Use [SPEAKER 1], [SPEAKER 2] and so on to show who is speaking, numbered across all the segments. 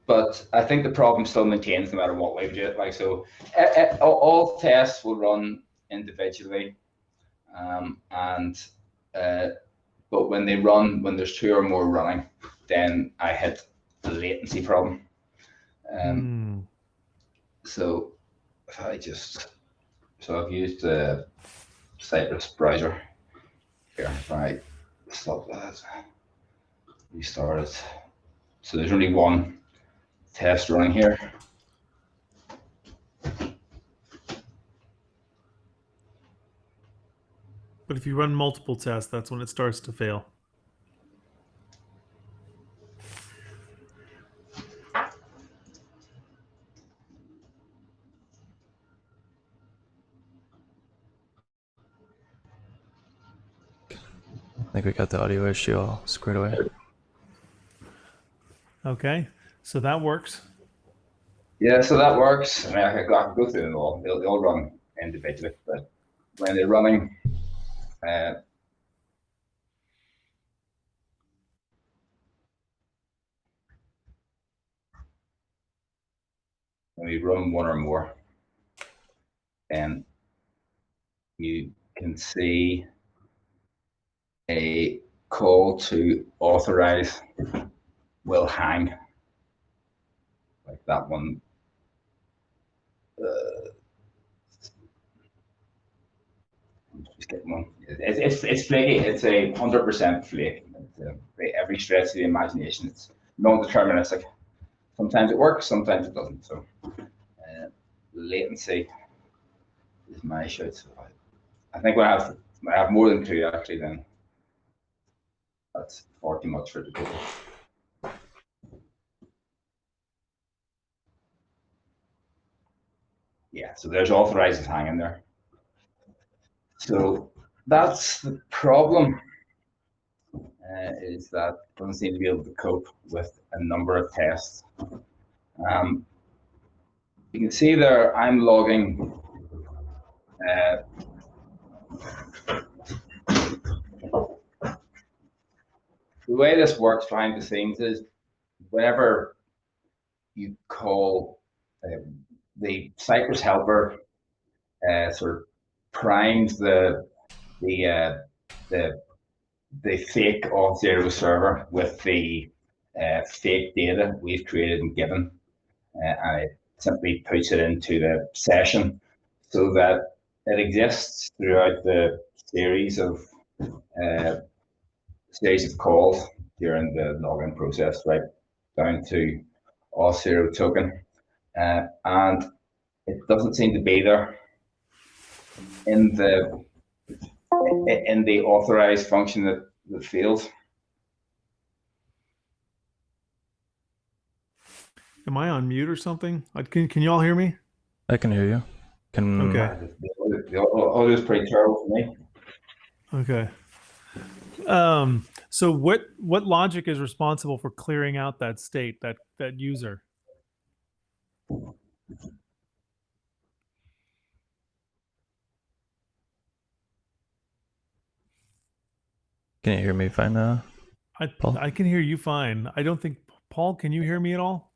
[SPEAKER 1] but I think the problem still maintains no matter what way we do it. Like, so all tests will run individually, but when there's two or more running, then I hit the latency problem. So if I've used the Cypress browser here. If I stop that, restart it. So there's only one test running here.
[SPEAKER 2] But if you run multiple tests, that's when it starts to fail.
[SPEAKER 3] I think we got the audio issue all squared away.
[SPEAKER 2] Okay, so that works.
[SPEAKER 1] Yeah, so that works. I mean, I can go through them all. They all run individually, but when they're running, when we run one or more, then you can see a call to authorize will hang, like that one. Just get one. It's flaky. It's 100% flake. Every stretch of the imagination. It's non-deterministic. Sometimes it works, sometimes it doesn't. So latency is my shout. So I think when I have more than two actually, then that's far too much for the total. Yeah, so there's authorizes hanging there. So that's the problem, is that it doesn't seem to be able to cope with a number of tests. You can see there I'm logging the way this works behind the scenes is whenever you call the Cypress helper sort of primes the fake Auth0 server with the fake data we've created and given, and it simply puts it into the session so that it exists throughout the series of calls during the login process, right down to Auth0 token, and it doesn't seem to be there in the authorized function that fails.
[SPEAKER 2] Am I on mute or something? Can you all hear me?
[SPEAKER 3] I can hear you.
[SPEAKER 2] Okay.
[SPEAKER 1] The audio is pretty terrible for me.
[SPEAKER 2] Okay. So what logic is responsible for clearing out that state, that user?
[SPEAKER 3] Can you hear me fine now?
[SPEAKER 2] I can hear you fine. I don't think, Paul, can you hear me at all?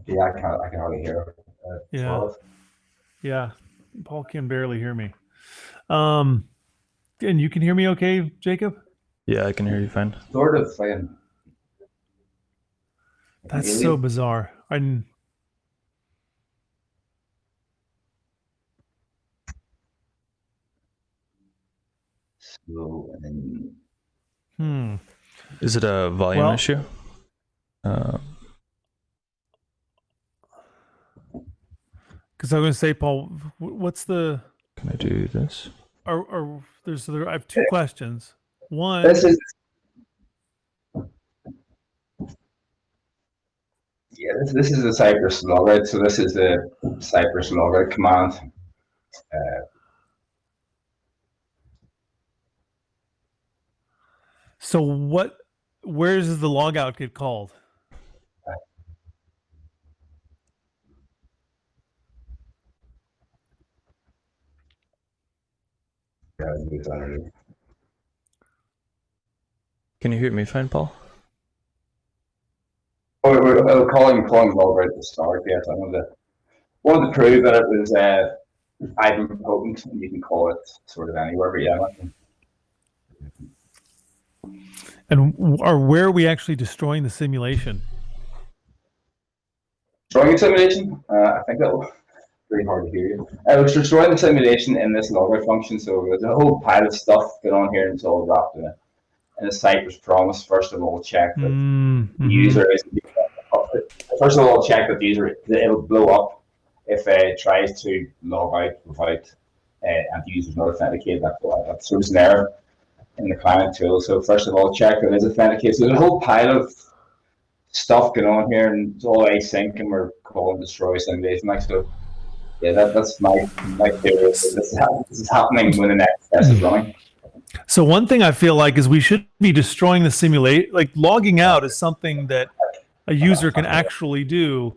[SPEAKER 1] Yeah, I can hardly hear.
[SPEAKER 2] Yeah, Paul can barely hear me. And you can hear me okay, Jacob?
[SPEAKER 3] Yeah, I can hear you fine.
[SPEAKER 1] Sort of fine.
[SPEAKER 2] That's so bizarre.
[SPEAKER 1] So,
[SPEAKER 3] Is it a volume issue?
[SPEAKER 2] Because I'm going to say, Paul, what's the?
[SPEAKER 3] Can I do this?
[SPEAKER 2] I have two questions. One.
[SPEAKER 1] This is the Cypress logout. So this is the Cypress logout command.
[SPEAKER 2] So where does the logout get called?
[SPEAKER 3] Can you hear me fine, Paul?
[SPEAKER 1] We're calling log out at the start. Yes, I wanted to prove that it was idempotent, and you can call it sort of anywhere. But yeah,
[SPEAKER 2] And where are we actually destroying the simulation?
[SPEAKER 1] destroying the simulation. I think that was pretty hard to hear you. It's destroying the simulation in this logout function. So there's a whole pile of stuff going on here, and it's all wrapped in a Cypress promise. First of all, check that the user is. First of all, check that the user it'll blow up if it tries to log out without and the user's not authenticated. That throws an error in the client tool. So first of all, check that it is authenticated. So there's a whole pile of stuff going on here, and it's all async, and we're calling destroy simulation. Like so, yeah, that's my theory. This is happening when the next test is running.
[SPEAKER 2] So one thing I feel like is we should be destroying the simulate. Like logging out is something that a user can actually do.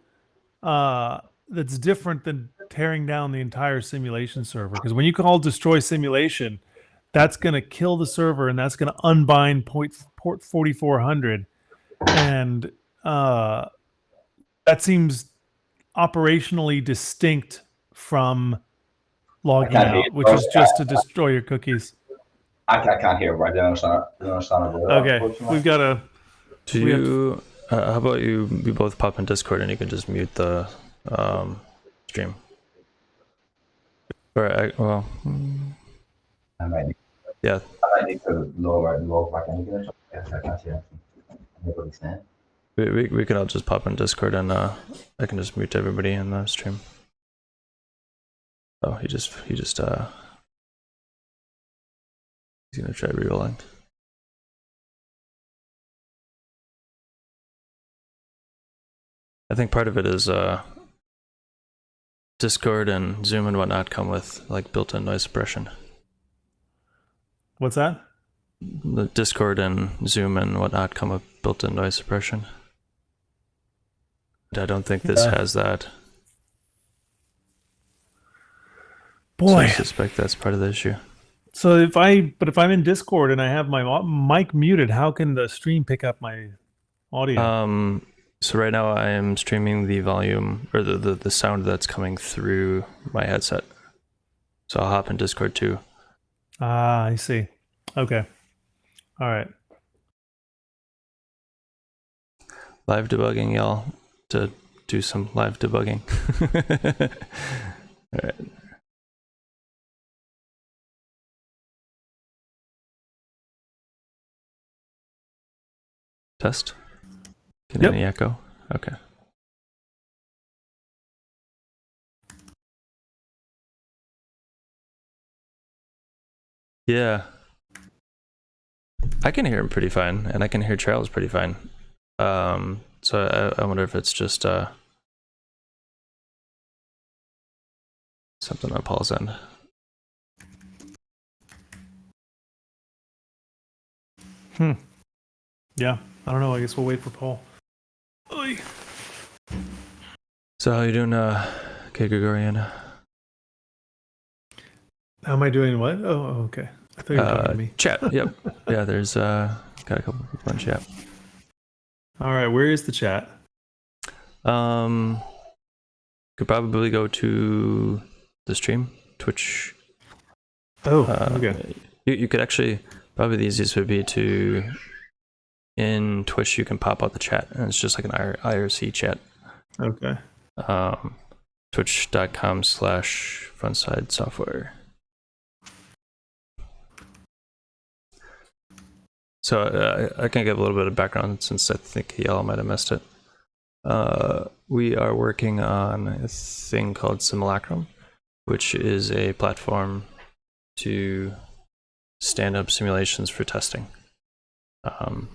[SPEAKER 2] That's different than tearing down the entire simulation server. Because when you call destroy simulation, that's going to kill the server and that's going to unbind port 4400. And that seems operationally distinct from logging out, which is just to destroy your cookies.
[SPEAKER 1] I can't hear. Right? I don't understand it.
[SPEAKER 2] Okay, we've got to.
[SPEAKER 3] Do you? How about we both pop in Discord and you can just mute the stream? Or well,
[SPEAKER 1] I might need,
[SPEAKER 3] yeah.
[SPEAKER 1] I might need to log back in again. I can't see anything.
[SPEAKER 3] We can all just pop in Discord and I can just mute everybody in the stream. Oh, he just he's gonna try re-rolling. I think part of it is Discord and Zoom and whatnot come with like built-in noise suppression.
[SPEAKER 2] What's that?
[SPEAKER 3] The Discord and Zoom and whatnot come with built-in noise suppression. But I don't think this has that.
[SPEAKER 2] Boy,
[SPEAKER 3] so I suspect that's part of the issue.
[SPEAKER 2] So if I'm in Discord and I have my mic muted, how can the stream pick up my audio?
[SPEAKER 3] So right now I am streaming the volume or the sound that's coming through my headset. So I'll hop in Discord too.
[SPEAKER 2] Ah, I see. Okay. All right.
[SPEAKER 3] Live debugging, y'all, to do some live debugging. All right. Test? Get any echo? Okay. Yeah. I can hear him pretty fine, and I can hear Charles pretty fine. So I wonder if it's just something on Paul's end.
[SPEAKER 2] Yeah, I don't know. I guess we'll wait for Paul. Oy.
[SPEAKER 3] So how you doing, okay, Gregorian?
[SPEAKER 2] How am I doing? What? Oh, okay. I thought you were talking to me.
[SPEAKER 3] Chat. Yep. Yeah, there's got a couple people in chat.
[SPEAKER 2] All right, where is the chat?
[SPEAKER 3] Could probably go to the stream, Twitch.
[SPEAKER 2] Oh, okay.
[SPEAKER 3] You could actually, probably the easiest would be to, in Twitch, you can pop out the chat, and it's just like an IRC chat.
[SPEAKER 2] Okay.
[SPEAKER 3] Twitch.com/frontside software. So I can give a little bit of background since I think y'all might have missed it. We are working on a thing called Simulacrum, which is a platform to stand up simulations for testing. Our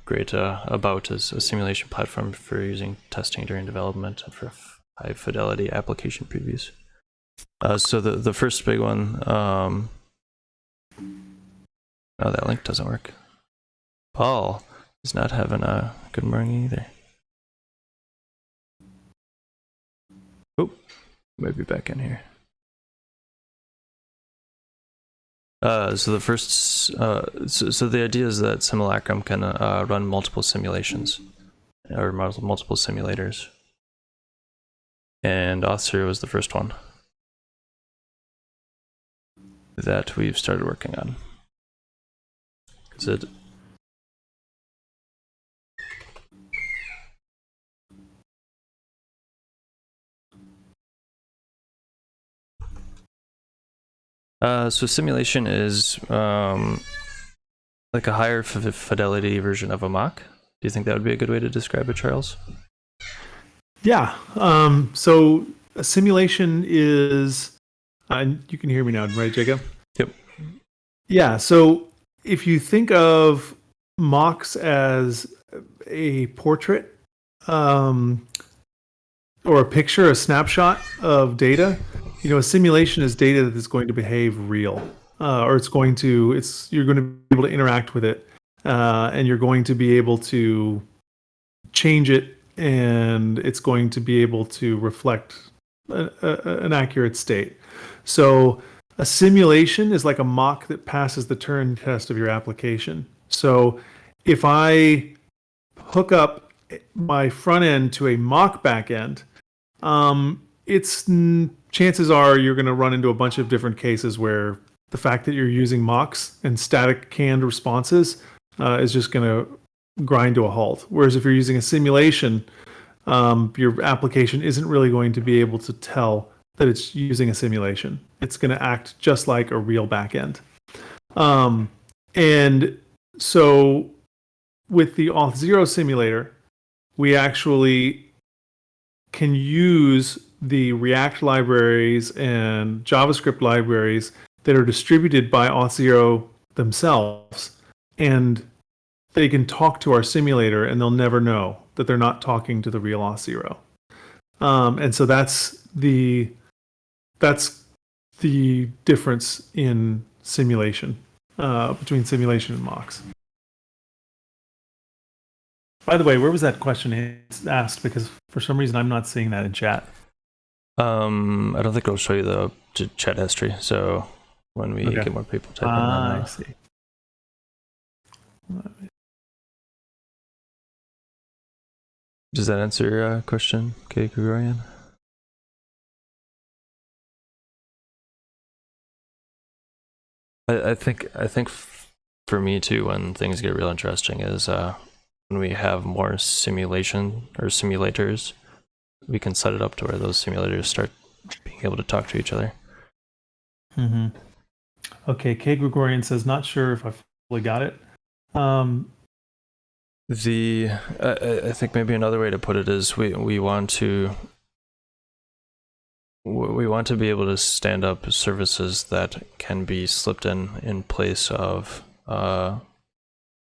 [SPEAKER 3] great About is a simulation platform for using testing during development and for high fidelity application previews. So the first big one, oh, that link doesn't work. Paul is not having a good morning either. Oh, might be back in here. So the first, so the idea is that Simulacrum can run multiple simulations or multiple simulators, and Auth0 is the first one that we've started working on. Is it? So simulation is like a higher fidelity version of a mock. Do you think that would be a good way to describe it, Charles?
[SPEAKER 2] Yeah. So a simulation is, you can hear me now, right, Jacob?
[SPEAKER 3] Yep.
[SPEAKER 2] Yeah. So if you think of mocks as a portrait, or a picture, a snapshot of data, a simulation is data that is going to behave real, or you're going to be able to interact with it, and you're going to be able to change it, and it's going to be able to reflect an accurate state. So a simulation is like a mock that passes the Turing test of your application. So if I hook up my front end to a mock back end, chances are you're going to run into a bunch of different cases where the fact that you're using mocks and static canned responses is just going to grind to a halt. Whereas if you're using a simulation, your application isn't really going to be able to tell that it's using a simulation. It's going to act just like a real backend. And so with the Auth0 simulator, we actually can use the React libraries and JavaScript libraries that are distributed by Auth0 themselves, and they can talk to our simulator, and they'll never know that they're not talking to the real Auth0. And so that's the difference in simulation, between simulation and mocks. By the way, where was that question asked? Because for some reason I'm not seeing that in chat.
[SPEAKER 3] I don't think it'll show you the chat history. So when we get more people typing,
[SPEAKER 2] I see.
[SPEAKER 3] Does that answer your question, Kay Gregorian? I think for me too, when things get real interesting, is when we have more simulation or simulators, we can set it up to where those simulators start being able to talk to each other.
[SPEAKER 2] Mm-hmm. Okay, Kay Gregorian says, not sure if I fully got it.
[SPEAKER 3] I think maybe another way to put it is we want to be able to stand up services that can be slipped in place of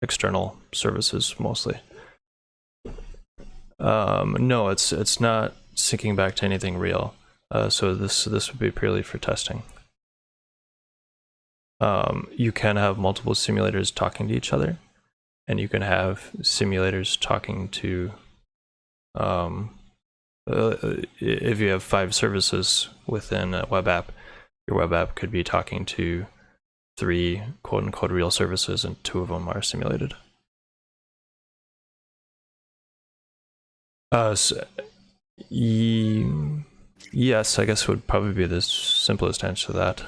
[SPEAKER 3] external services mostly. No, it's not syncing back to anything real. So this would be purely for testing. You can have multiple simulators talking to each other, and you can have simulators talking to if you have 5 services within a web app, your web app could be talking to 3 quote-unquote real services, and 2 of them are simulated. Yes, I guess would probably be the simplest answer to that.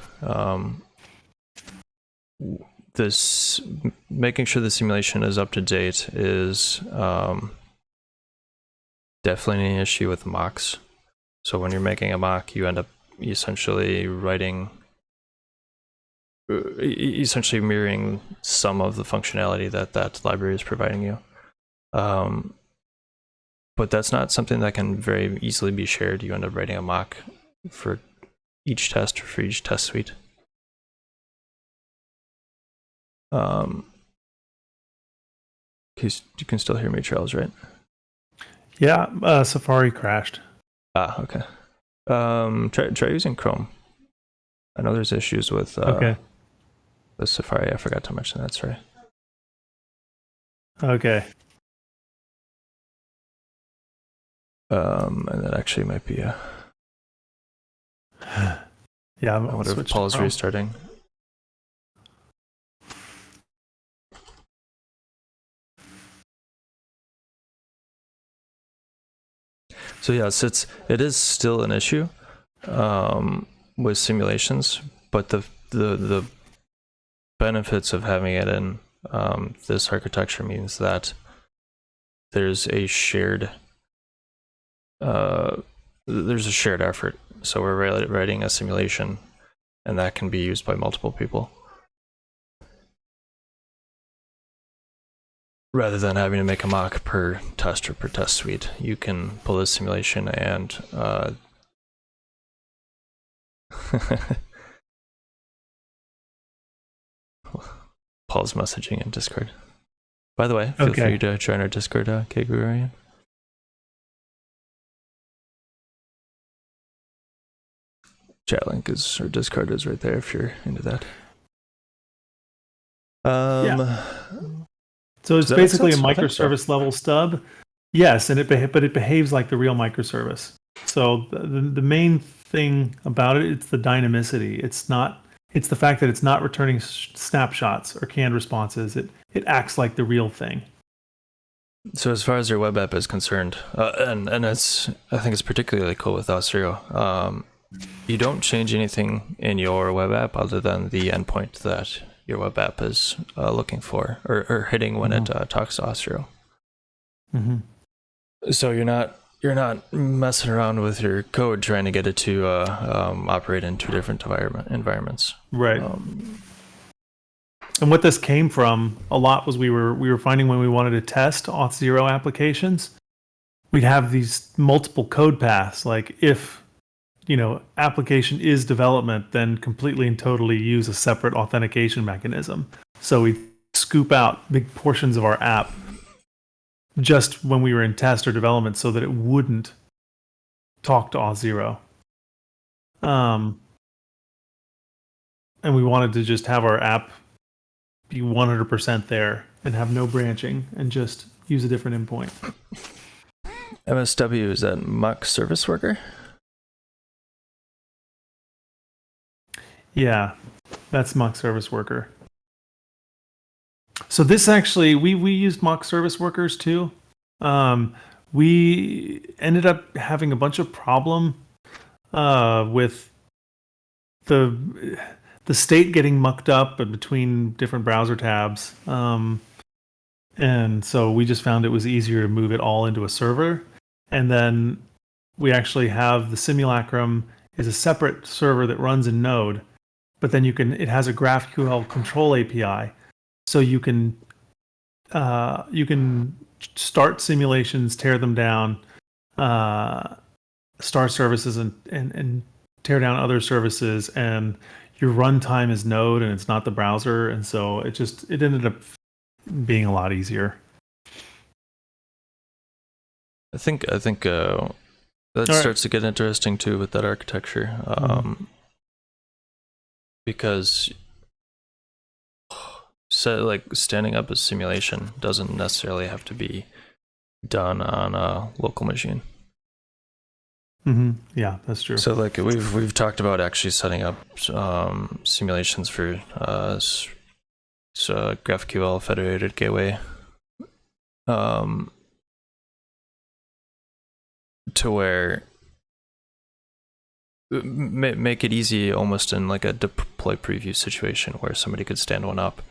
[SPEAKER 3] This making sure the simulation is up to date is definitely an issue with mocks. So when you're making a mock, you end up essentially mirroring some of the functionality that library is providing you. But that's not something that can very easily be shared. You end up writing a mock for each test or for each test suite. You can still hear me, Charles, right?
[SPEAKER 2] Yeah, Safari crashed.
[SPEAKER 3] Ah, okay. Try using Chrome. I know there's issues with the Safari. I forgot to mention that, sorry.
[SPEAKER 2] Okay.
[SPEAKER 3] And that actually might be a...
[SPEAKER 2] Yeah,
[SPEAKER 3] I wonder if Paul's restarting. So yes, it is still an issue with simulations, but the benefits of having it in this architecture means that there's a shared effort. So we're writing a simulation, and that can be used by multiple people, rather than having to make a mock per test or per test suite. You can pull this simulation and Paul's messaging in Discord. By the way, feel free to join our Discord, Kegurian. Chat link is, or Discord is right there if you're into that.
[SPEAKER 2] So it's basically a microservice level stub. Yes, and but it behaves like the real microservice. So the main thing about it, it's the dynamicity. It's the fact that it's not returning snapshots or canned responses. It acts like the real thing.
[SPEAKER 3] So as far as your web app is concerned, and I think it's particularly cool with Auth0, you don't change anything in your web app other than the endpoint that your web app is looking for or hitting when it talks to Auth0. So you're not messing around with your code trying to get it to operate in two different environments.
[SPEAKER 2] Right. And what this came from a lot was we were finding when we wanted to test Auth0 applications, we'd have these multiple code paths. Like if application is development, then completely and totally use a separate authentication mechanism. So we scoop out big portions of our app just when we were in test or development so that it wouldn't talk to Auth0. And we wanted to just have our app be 100% there and have no branching and just use a different endpoint.
[SPEAKER 3] MSW, is that Muck Service Worker?
[SPEAKER 2] Yeah, that's Mock Service Worker. So this actually, we used Mock Service Workers too. We ended up having a bunch of problem with the state getting mucked up between different browser tabs. And so we just found it was easier to move it all into a server. And then we actually have the Simulacrum is a separate server that runs in Node. But then it has a GraphQL control API, so you can start simulations, tear them down, start services and tear down other services, and your runtime is Node and it's not the browser, and so it ended up being a lot easier.
[SPEAKER 3] I think that starts to get interesting too with that architecture. Because standing up a simulation doesn't necessarily have to be done on a local machine.
[SPEAKER 2] Yeah, that's true.
[SPEAKER 3] So we've talked about actually setting up simulations for GraphQL federated gateway to where make it easy almost in like a deploy preview situation where somebody could stand one up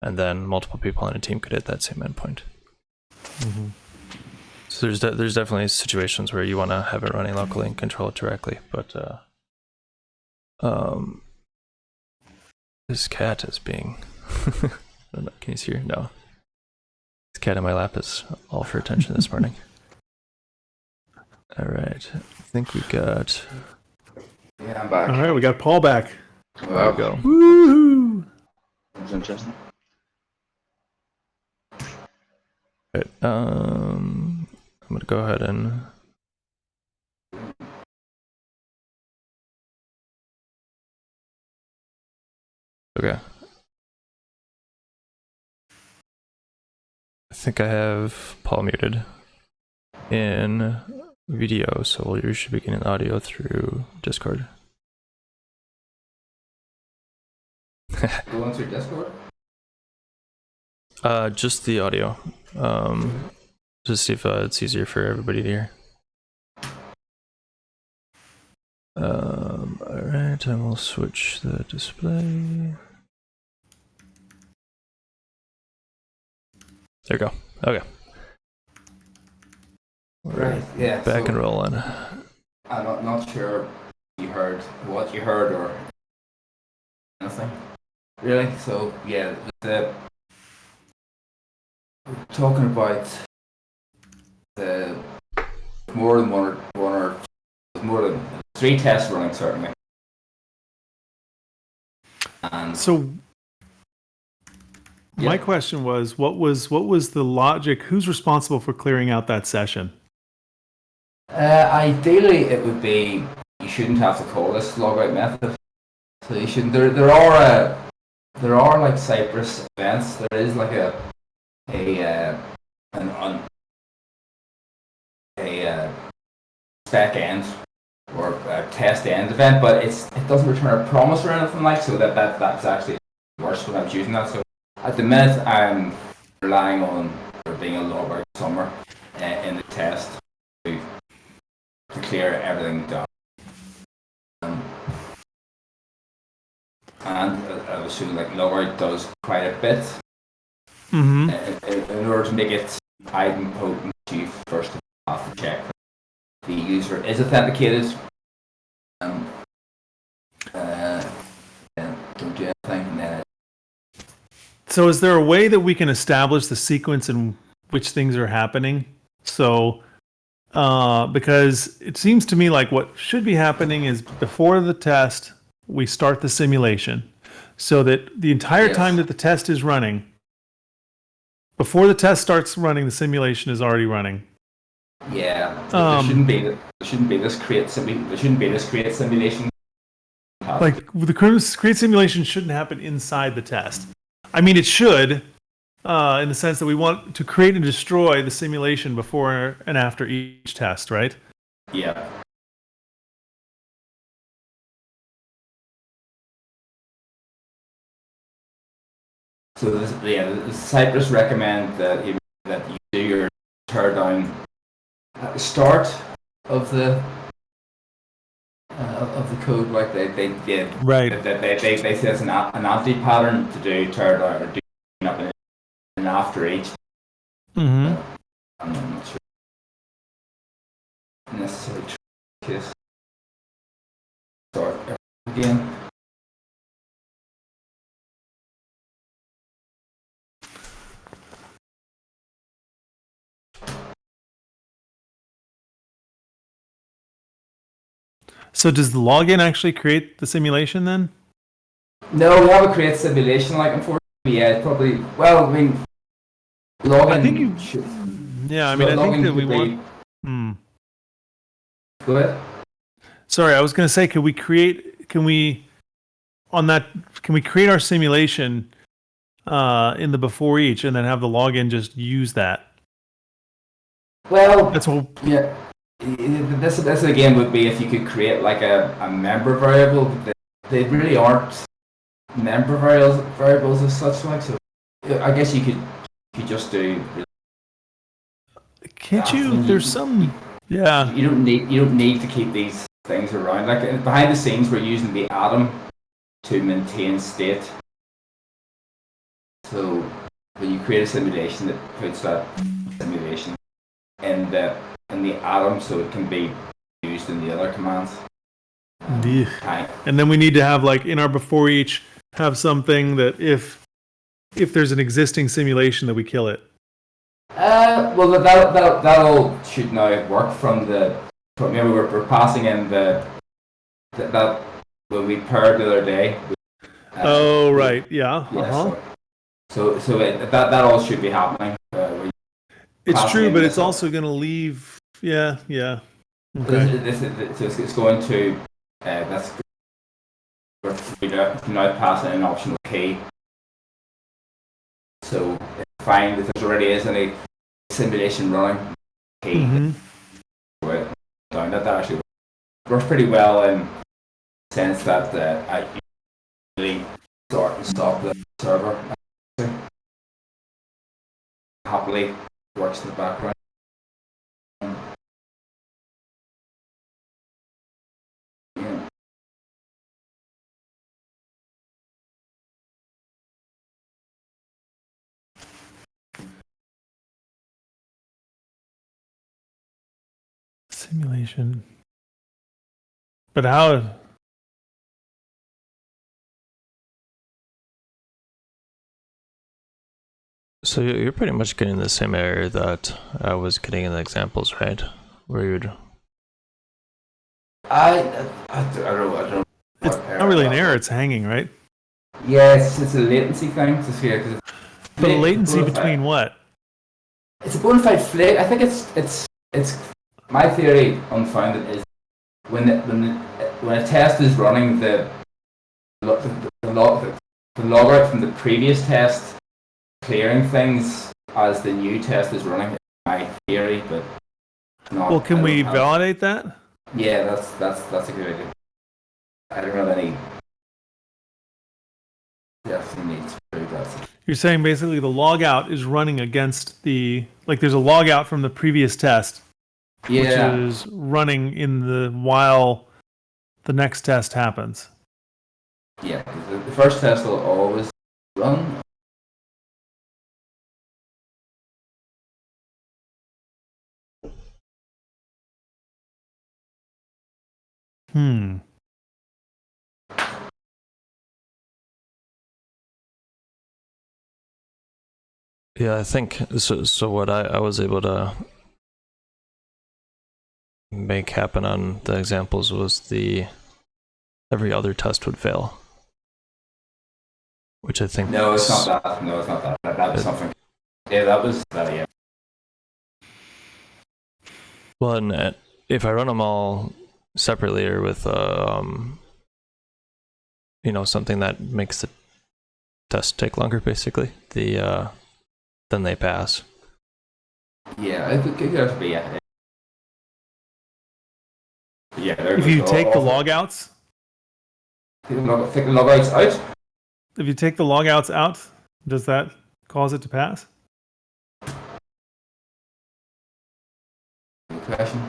[SPEAKER 3] and then multiple people on a team could hit that same endpoint. So there's definitely situations where you want to have it running locally and control it directly, but this cat is being I don't know, can you see her? No. This cat in my lap is all for attention this morning. All right, I think we got...
[SPEAKER 4] Yeah, I'm back.
[SPEAKER 2] All right, we got Paul back.
[SPEAKER 3] There we go.
[SPEAKER 2] Woo!
[SPEAKER 4] That's interesting.
[SPEAKER 3] Right, I'm gonna go ahead and okay. I think I have Paul muted in video, so you should be getting audio through Discord.
[SPEAKER 4] Going through Discord?
[SPEAKER 3] Just the audio. To see if it's easier for everybody to hear. All right, and we'll switch the display. There you go. Okay.
[SPEAKER 4] Right, yeah.
[SPEAKER 3] Back and rolling.
[SPEAKER 4] I'm not sure you heard what you heard or anything. Really? So, yeah, talking about the more than one or more than 3 tests running, certainly. And
[SPEAKER 2] So my
[SPEAKER 4] Yeah.
[SPEAKER 2] question was, what was the logic? Who's responsible for clearing out that session?
[SPEAKER 4] ideally, it would be you shouldn't have to call this logout method. So you shouldn't. There are like Cypress events. There is like a spec end or a test end event, but it doesn't return a promise or anything like. So that's actually worse when I was using that. So at the minute, I'm relying on there being a logout somewhere in the test to clear everything down. And I was assuming like logout does quite a bit
[SPEAKER 2] Mm-hmm.
[SPEAKER 4] in order to make it idempotent. You first have to check the user is authenticated. And don't do anything. And then
[SPEAKER 2] So is there a way that we can establish the sequence in which things are happening? So, because it seems to me like what should be happening is before the test, we start the simulation so that the entire
[SPEAKER 4] Yes.
[SPEAKER 2] time that the test is running, before the test starts running, the simulation is already running.
[SPEAKER 4] yeah, there shouldn't be this create simulation.
[SPEAKER 2] Like the create simulation shouldn't happen inside the test. I mean, it should, in the sense that we want to create and destroy the simulation before and after each test, right?
[SPEAKER 4] Yeah. So the Cypress recommend that you do your teardown at the start of the code, like they did.
[SPEAKER 2] Right.
[SPEAKER 4] They say it's an anti-pattern to do teardown or do up and after each.
[SPEAKER 2] Mm-hmm.
[SPEAKER 4] I'm not sure necessarily case. Start again.
[SPEAKER 2] So does the login actually create the simulation then?
[SPEAKER 4] No, we have a create simulation. Like unfortunately, yeah, it's probably. Well, I mean, login.
[SPEAKER 2] I think you.
[SPEAKER 4] should,
[SPEAKER 2] Yeah, I mean, I think
[SPEAKER 4] login
[SPEAKER 2] that we
[SPEAKER 4] could be-
[SPEAKER 2] want. Hmm.
[SPEAKER 4] Go ahead.
[SPEAKER 2] Sorry, I was going to say, can we create our simulation in the before each and then have the login just use that?
[SPEAKER 4] Well,
[SPEAKER 2] That's what.
[SPEAKER 4] yeah. This again would be if you could create like a member variable, but they really aren't member variables as such. Like, so I guess you could just do.
[SPEAKER 2] Can't you? There's some. Yeah.
[SPEAKER 4] You don't need to keep these things around. Like behind the scenes, we're using the atom to maintain state. So when you create a simulation, that puts that simulation in the atom, so it can be used in the other commands.
[SPEAKER 2] Yeah. And then we need to have, like, in our before each, have something that if there's an existing simulation, that we kill it.
[SPEAKER 4] Well, that'll should now work from we're passing in that when we paired the other day.
[SPEAKER 2] Oh right, yeah.
[SPEAKER 4] Yeah,
[SPEAKER 2] Uh-huh.
[SPEAKER 4] So that all should be happening.
[SPEAKER 2] It's
[SPEAKER 4] passing
[SPEAKER 2] true,
[SPEAKER 4] in
[SPEAKER 2] but
[SPEAKER 4] this
[SPEAKER 2] it's also going to leave. Yeah.
[SPEAKER 4] Okay.
[SPEAKER 2] Okay.
[SPEAKER 4] It's going to that's we now pass in an optional key. So find if there already is any simulation running key.
[SPEAKER 2] Mm-hmm.
[SPEAKER 4] Down that actually works pretty well in the sense that I usually start and stop the server. Happily works in the background. Yeah.
[SPEAKER 2] Simulation. But how?
[SPEAKER 3] So you're pretty much getting the same error that I was getting in the examples, right? Where you'd...
[SPEAKER 4] I don't know.
[SPEAKER 2] It's not really an error, it's hanging, right?
[SPEAKER 4] Yeah, it's a latency thing to see because
[SPEAKER 2] But a latency between what?
[SPEAKER 4] It's a bona fide flake. I think it's my theory unfounded is when a test is running the logout from the previous test clearing things as the new test is running. My theory, but not.
[SPEAKER 2] Well, can we validate that?
[SPEAKER 4] Yeah, that's a good idea. I don't have any. Definitely need to prove that.
[SPEAKER 2] You're saying basically the logout is running against like there's a logout from the previous test,
[SPEAKER 4] Yeah.
[SPEAKER 2] which is running while the next test happens.
[SPEAKER 4] Yeah, the first test will always run.
[SPEAKER 3] Yeah, I think so. So what I was able to make happen on the examples was every other test would fail, which I think.
[SPEAKER 4] No, it's not that. No, it's not that. That was something. Yeah, that was that. Yeah.
[SPEAKER 3] Well, and if I run them all separately or with something that makes the test take longer, basically, then they pass.
[SPEAKER 4] Yeah, it could just be yeah. Yeah.
[SPEAKER 2] If you take the logouts,
[SPEAKER 4] take the logouts out.
[SPEAKER 2] if you take the logouts out, does that cause it to pass?
[SPEAKER 4] Good question.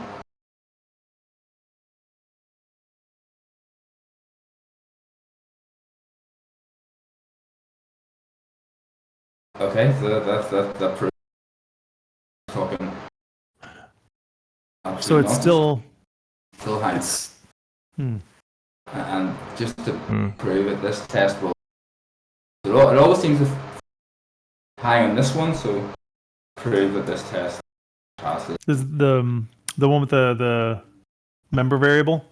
[SPEAKER 4] Okay, so that's talking.
[SPEAKER 2] So it's still
[SPEAKER 4] hangs.
[SPEAKER 2] Hmm.
[SPEAKER 4] And just to prove it, this test will. It always seems to hang on this one, so prove that this test passes.
[SPEAKER 2] This is the one with the member variable.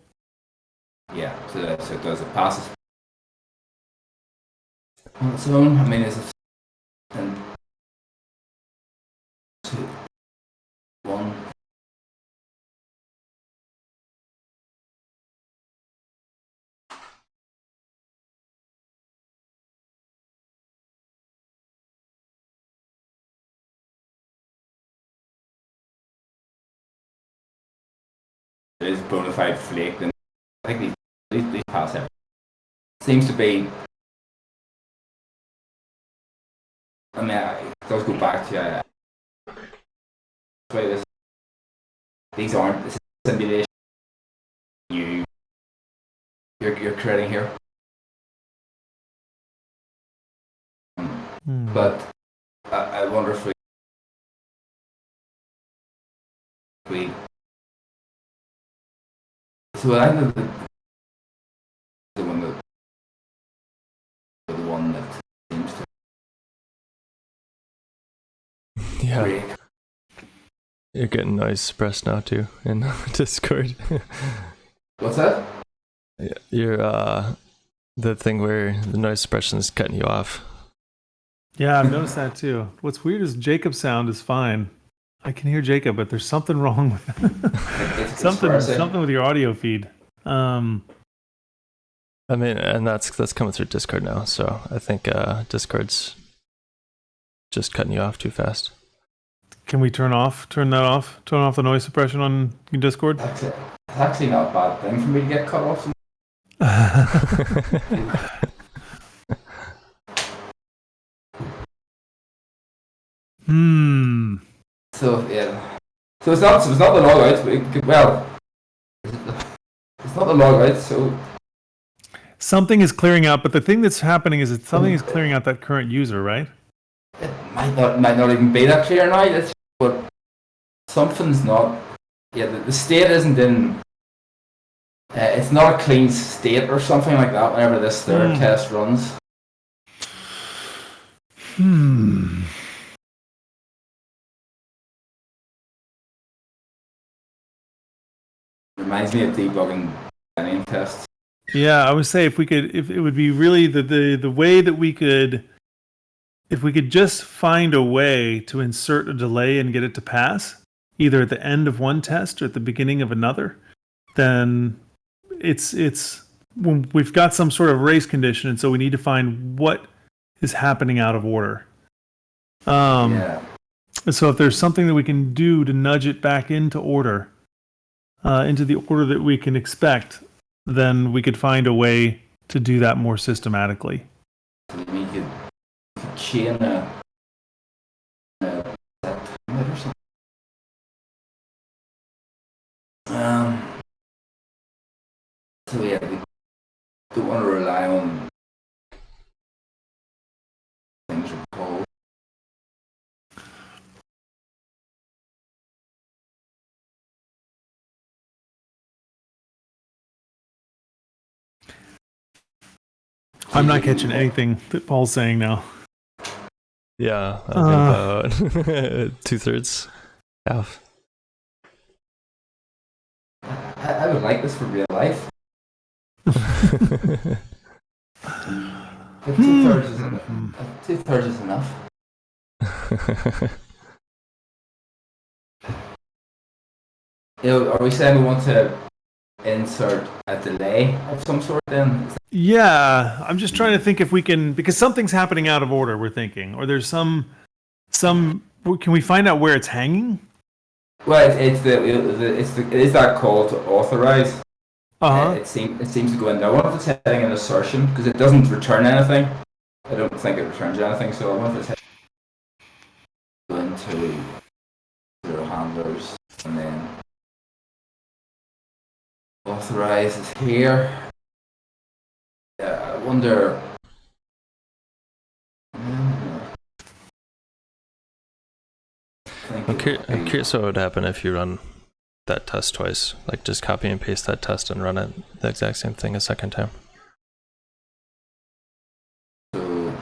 [SPEAKER 4] Yeah, so it does. It passes on its own. I mean, is it? And 2, 1. It is bona fide flake, then I think these pass it. Seems to be. I mean, it does go back to these aren't this is a simulation you're creating here. But I wonder if we so I think the one that seems to break.
[SPEAKER 3] You're getting noise suppressed now too in Discord.
[SPEAKER 4] What's that?
[SPEAKER 3] You're the thing where the noise suppression is cutting you off.
[SPEAKER 2] Yeah, I've noticed that too. What's weird is Jacob's sound is fine. I can hear Jacob, but there's something wrong with something with your audio feed.
[SPEAKER 3] I mean, and that's coming through Discord now, so I think Discord's just cutting you off too fast.
[SPEAKER 2] Can we turn that off? Turn off the noise suppression on Discord?
[SPEAKER 4] It's actually not a bad thing for me to get cut off. So yeah. So it's not the logout. Well, it's not the logout. So
[SPEAKER 2] something is clearing out, but the thing that's happening is that something is clearing out that current user, right?
[SPEAKER 4] It might not even be that clear now. But something's not. yeah, the state isn't in. It's not a clean state or something like that. Whenever this third test runs. Reminds me of debugging any tests.
[SPEAKER 2] Yeah, I would say if it would be really the way that we could, if we could just find a way to insert a delay and get it to pass, either at the end of one test or at the beginning of another, then it's when we've got some sort of race condition, and so we need to find what is happening out of order. So if there's something that we can do to nudge it back into order, into the order that we can expect, then we could find a way to do that more systematically.
[SPEAKER 4] We could chain a set timeout or something. So yeah, we don't want to rely on things are cold.
[SPEAKER 2] I'm not catching anything that Paul's saying now.
[SPEAKER 3] Yeah, I think about 2/3 half.
[SPEAKER 4] I would like this for real life. But 2/3 is enough. 2/3 is enough. Are we saying we want to insert a delay of some sort then?
[SPEAKER 2] Yeah, I'm just trying to think if we can, because something's happening out of order, we're thinking, or there's some can we find out where it's hanging?
[SPEAKER 4] Well, it is that call to authorize. It seems to go in there. I wonder if it's heading an assertion, because it doesn't return anything. I don't think it returns anything, so I wonder if it's heading into zero handlers and then authorize is here. Yeah, I wonder.
[SPEAKER 3] I'm curious what would happen if you run that test twice. Like just copy and paste that test and run it the exact same thing a second time.
[SPEAKER 4] So,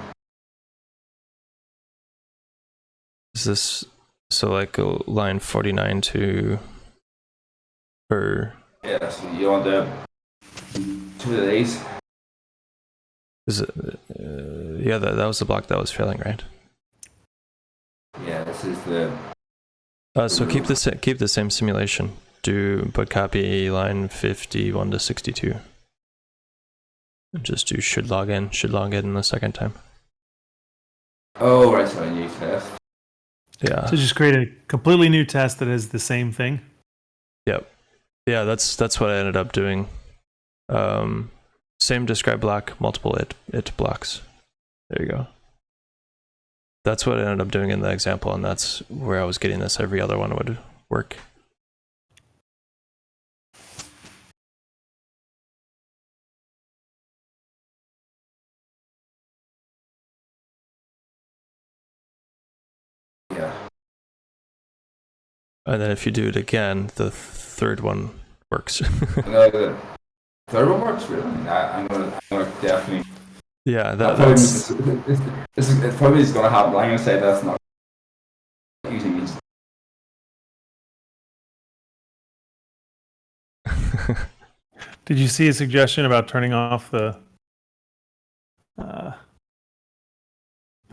[SPEAKER 3] Is this so like line 49 to or
[SPEAKER 4] yeah, so you want the 2 of these?
[SPEAKER 3] is it yeah, that was the block that was failing, right?
[SPEAKER 4] Yeah, this is the.
[SPEAKER 3] So keep the same simulation. But copy line 51 to 62. And just do should log in the second time.
[SPEAKER 4] Oh, right, so a new test.
[SPEAKER 3] Yeah.
[SPEAKER 2] So just create a completely new test that has the same thing.
[SPEAKER 3] Yep. Yeah, that's what I ended up doing. Same describe block, multiple it blocks. There you go. That's what I ended up doing in the example, and that's where I was getting this. Every other one would work.
[SPEAKER 4] Yeah.
[SPEAKER 3] And then if you do it again, the third one works.
[SPEAKER 4] No, the third one works really. I'm gonna definitely.
[SPEAKER 3] Yeah,
[SPEAKER 4] this is probably just gonna happen. I'm gonna say that's not using these.
[SPEAKER 2] Did you see a suggestion about turning off the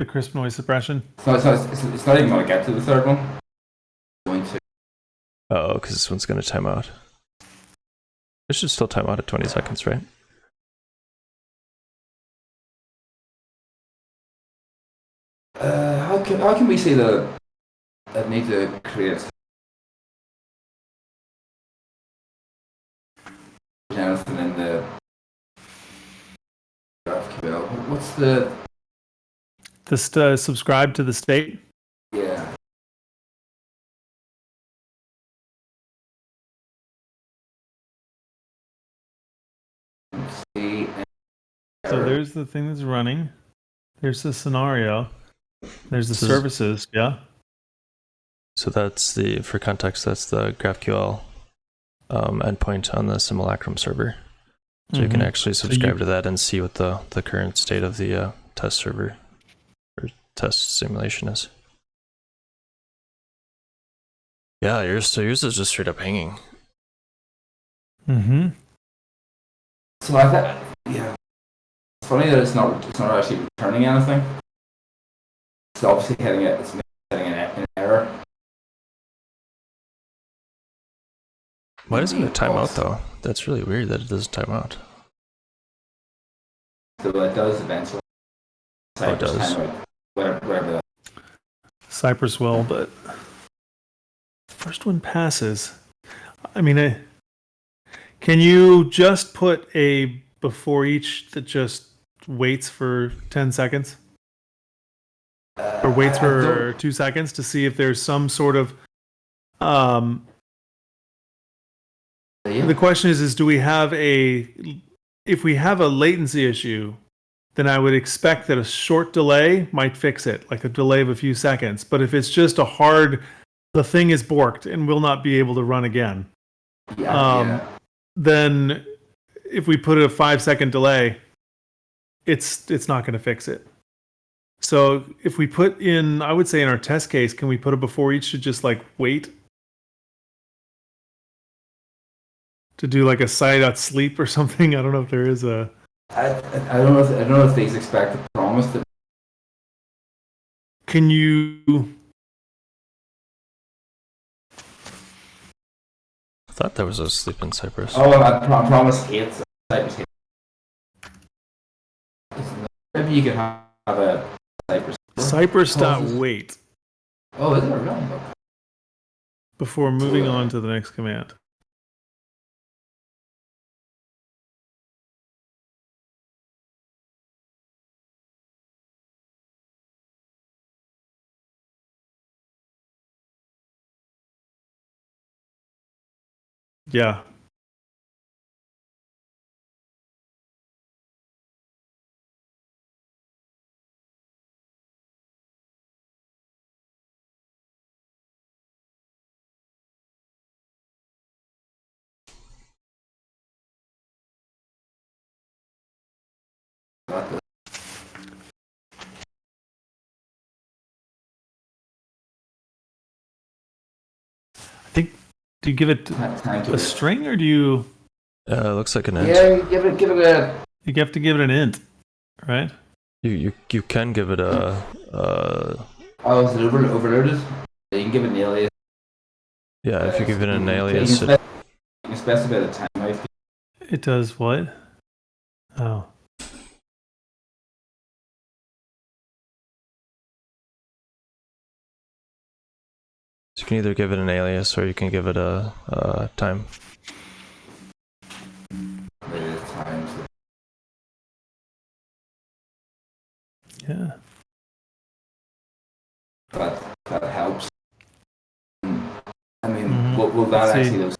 [SPEAKER 2] crisp noise suppression?
[SPEAKER 4] It's not even gonna get to the third one. It's going to.
[SPEAKER 3] Oh, because this one's going to time out. It should still time out at 20 seconds, right?
[SPEAKER 4] How can we see the? I need to create anything in the GraphQL. What's the?
[SPEAKER 2] Just subscribe to the state.
[SPEAKER 4] Yeah. Let's see.
[SPEAKER 2] So there's the thing that's running. There's the scenario. There's the services. Yeah.
[SPEAKER 3] So that's for context, that's the GraphQL endpoint on the Simulacrum server. So you can actually subscribe to that and see what the current state of the test server or test simulation is. Yeah, yours is just straight up hanging.
[SPEAKER 2] Mm-hmm.
[SPEAKER 4] So I thought, yeah, it's funny that it's not actually returning anything. It's obviously getting an error.
[SPEAKER 3] Why doesn't it time out though? That's really weird that it doesn't time out.
[SPEAKER 4] So it does eventually.
[SPEAKER 3] Oh, it does.
[SPEAKER 4] Whatever.
[SPEAKER 2] Cypress will, but first one passes. I mean, can you just put a before each that just waits for 10 seconds? Or waits for 2 seconds to see if there's some sort of... The question is do we have if we have a latency issue, then I would expect that a short delay might fix it, like a delay of a few seconds. But if it's just the thing is borked and will not be able to run again, then if we put a 5-second delay, it's not going to fix it. So if we put in, I would say in our test case, can we put a before each to just like wait? To do like a side.sleep or something? I don't know if there is a...
[SPEAKER 4] I don't know if these expect a promise to...
[SPEAKER 2] Can you...
[SPEAKER 3] I thought there was a sleep in Cypress.
[SPEAKER 4] Oh, I promise hates Cypress. Maybe you could have a Cypress.
[SPEAKER 2] Cypress.wait.
[SPEAKER 4] Oh, is it really?
[SPEAKER 2] Before moving on to the next command. Yeah. I think, do you give it a string or do you...
[SPEAKER 3] It looks like an int.
[SPEAKER 4] Yeah, give it a...
[SPEAKER 2] You have to give it an int, right?
[SPEAKER 3] You can give it a...
[SPEAKER 4] Oh, is it overloaded? You can give it an alias.
[SPEAKER 3] Yeah, if you give it an alias... You
[SPEAKER 4] can specify the timeout.
[SPEAKER 2] It does what? Oh.
[SPEAKER 3] You can either give it an alias or you can give it a time.
[SPEAKER 2] Yeah.
[SPEAKER 4] But that helps. I mean, will that actually...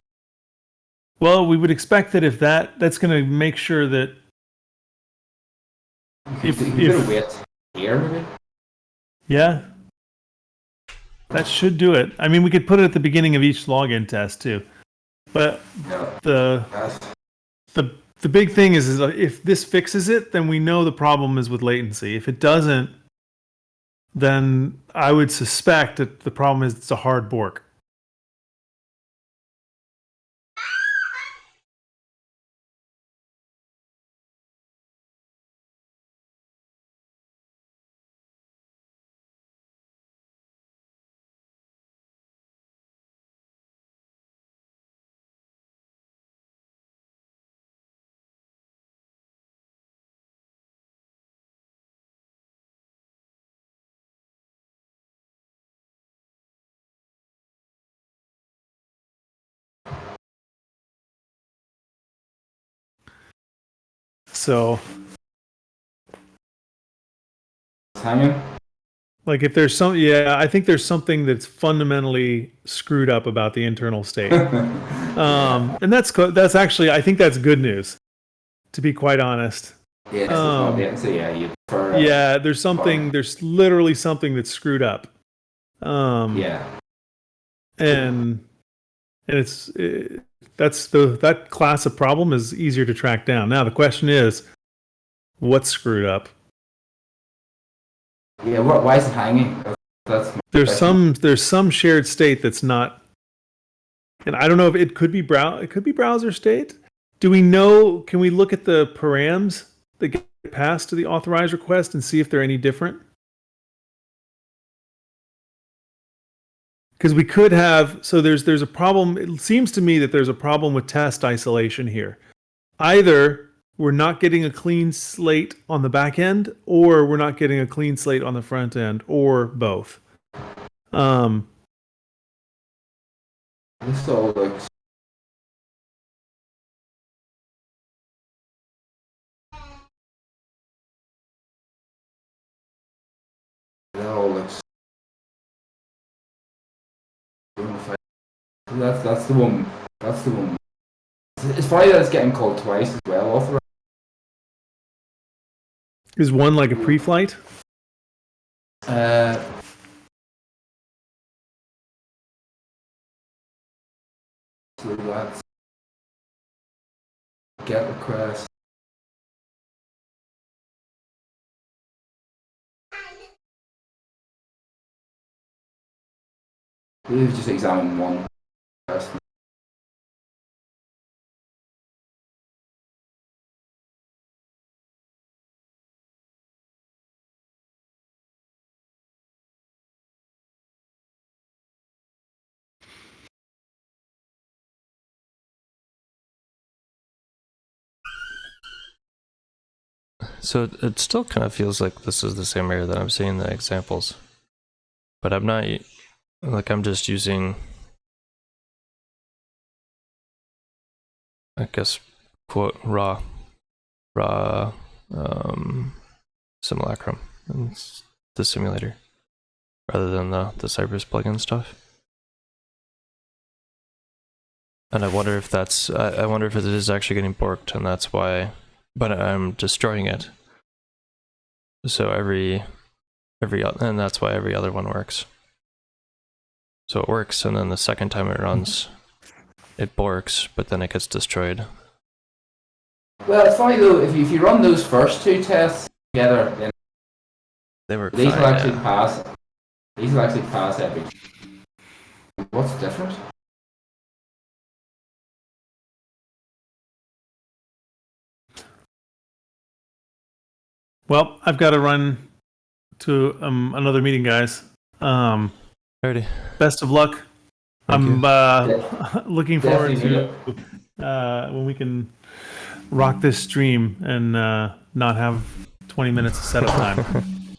[SPEAKER 2] Well, we would expect that if that's going to make sure that...
[SPEAKER 4] If wait here, maybe?
[SPEAKER 2] Yeah. That should do it. I mean, we could put it at the beginning of each login test too. But the big thing is if this fixes it, then we know the problem is with latency. If it doesn't, then I would suspect that the problem is it's a hard bork. So,
[SPEAKER 4] hanging.
[SPEAKER 2] Like if there's I think there's something that's fundamentally screwed up about the internal state, and that's actually, I think that's good news, to be quite honest.
[SPEAKER 4] Yeah,
[SPEAKER 2] there's literally something that's screwed up. And it's that class of problem is easier to track down. Now the question is, what's screwed up?
[SPEAKER 4] Yeah, why is it hanging? That's my question.
[SPEAKER 2] There's some shared state that's not, and I don't know if it could be browser state. Do we know? Can we look at the params that get passed to the authorized request and see if they're any different? Because we could have, so there's a problem. It seems to me that there's a problem with test isolation here. Either we're not getting a clean slate on the back end, or we're not getting a clean slate on the front end, or both.
[SPEAKER 4] This all looks. That all looks. That's the one. That's the one. It's funny that it's getting called twice as well. Also,
[SPEAKER 2] Is one like a pre-flight?
[SPEAKER 4] so that's get request. We've just examined one request.
[SPEAKER 3] So it still kind of feels like this is the same error that I'm seeing in the examples. But I'm not, like, I'm just using, I guess, quote, raw simulacrum and the simulator rather than the Cypress plugin stuff. And I wonder if that's, I wonder if it is actually getting borked, and that's why, but I'm destroying it. So and that's why every other one works. So it works, and then the second time it runs, it borks, but then it gets destroyed.
[SPEAKER 4] Well, it's funny though. If you run those first two tests together, then
[SPEAKER 3] They work
[SPEAKER 4] these
[SPEAKER 3] fine,
[SPEAKER 4] will actually
[SPEAKER 3] yeah.
[SPEAKER 4] pass. These will actually pass every. What's different?
[SPEAKER 2] Well, I've got to run to another meeting, guys.
[SPEAKER 3] Alrighty.
[SPEAKER 2] Best of luck.
[SPEAKER 3] Thank
[SPEAKER 2] I'm looking forward
[SPEAKER 4] Definitely
[SPEAKER 2] to when we can rock this stream and not have 20 minutes of setup time.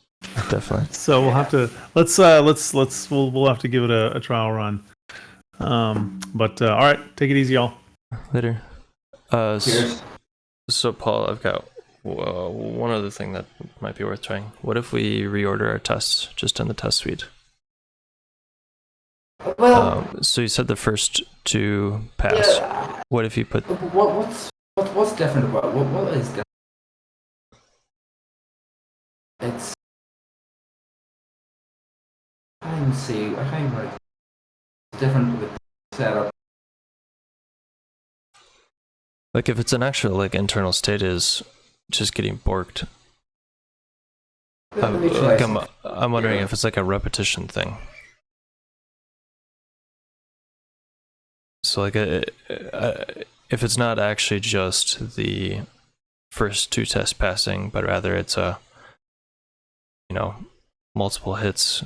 [SPEAKER 3] Definitely.
[SPEAKER 2] So we'll have to we'll have to give it a trial run. But all right, take it easy, y'all.
[SPEAKER 3] Later.
[SPEAKER 4] Cheers.
[SPEAKER 3] So Paul, I've got one other thing that might be worth trying. What if we reorder our tests just in the test suite?
[SPEAKER 4] Well,
[SPEAKER 3] So you said the first two pass.
[SPEAKER 4] yeah.
[SPEAKER 3] What if you put?
[SPEAKER 4] What's different about what is different? It's. I can't see. I can't like. It's different with the setup.
[SPEAKER 3] Like if it's an actual like internal state is just getting borked.
[SPEAKER 4] Let me try something.
[SPEAKER 3] I'm wondering if it's like a repetition thing. So like if it's not actually just the first two tests passing, but rather it's a, you know, multiple hits.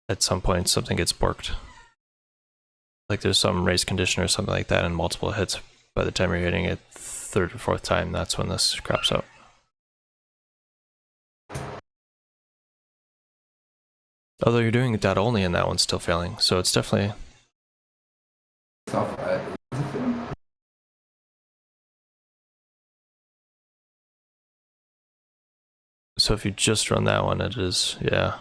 [SPEAKER 3] At some point, something gets borked. Like there's some race condition or something like that, and multiple hits. By the time you're hitting it third or fourth time, that's when this craps out. Although you're doing data only, and that one's still failing, so it's definitely.
[SPEAKER 4] Stuff.
[SPEAKER 3] So if you just run that one, it is, yeah.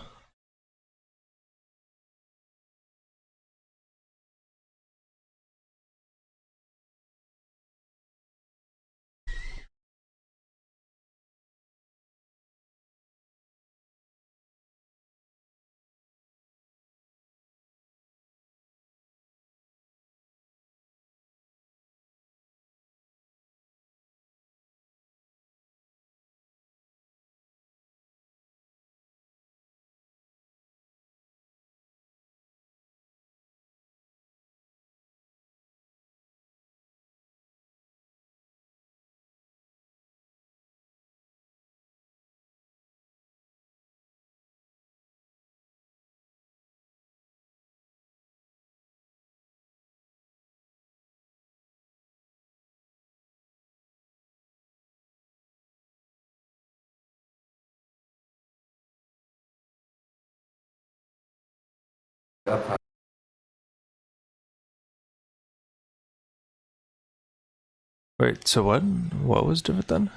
[SPEAKER 3] Wait, so what was different then?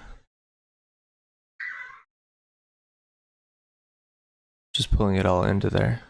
[SPEAKER 3] Just pulling it all into there.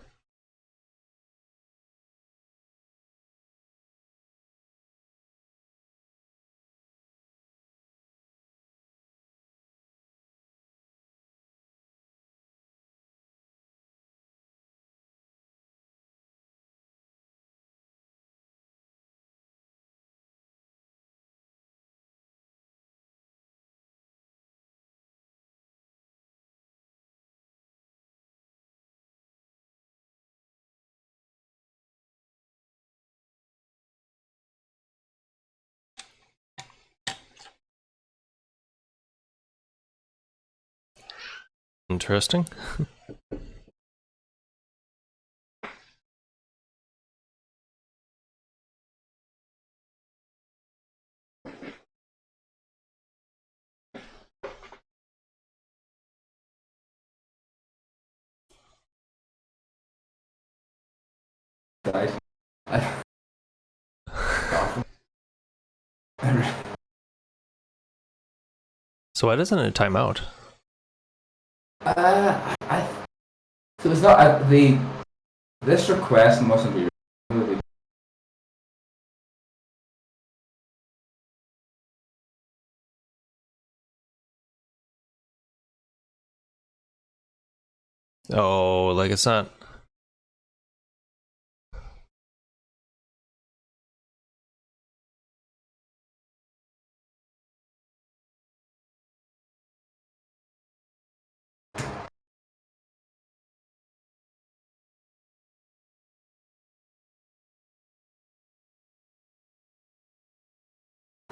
[SPEAKER 3] Interesting.
[SPEAKER 4] Guys.
[SPEAKER 3] So why doesn't it time out?
[SPEAKER 4] So it's not this request mustn't be.
[SPEAKER 3] Oh, like it's not.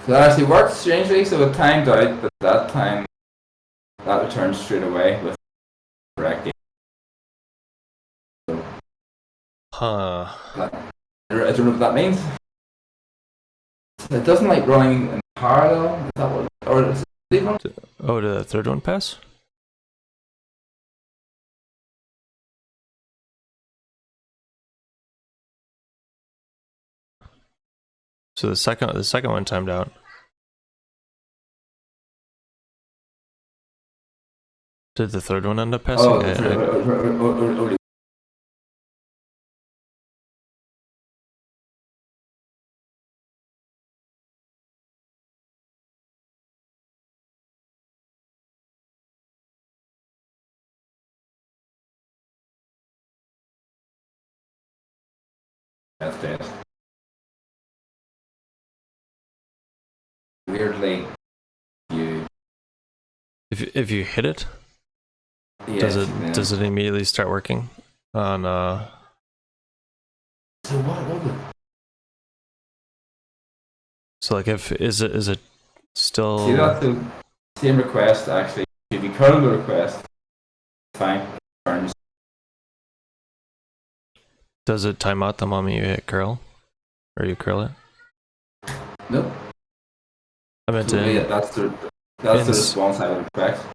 [SPEAKER 4] So that actually works strangely. So it timed out, but that time that returns straight away with correct.
[SPEAKER 3] Huh.
[SPEAKER 4] I don't know what that means. It doesn't like running in parallel. Is that what? Or is it even?
[SPEAKER 3] Oh, did the third one pass? So the second one timed out. Did the third one end up passing?
[SPEAKER 4] Oh, that's it. Weirdly,
[SPEAKER 3] If you hit it,
[SPEAKER 4] yes,
[SPEAKER 3] does it immediately start working on
[SPEAKER 4] So what would?
[SPEAKER 3] So like is it still
[SPEAKER 4] See, that's the same request actually. If you curl the request, fine. Turns.
[SPEAKER 3] does it time out the moment you hit curl? Or you curl it?
[SPEAKER 4] Nope.
[SPEAKER 3] I meant
[SPEAKER 4] So that's the response I would expect.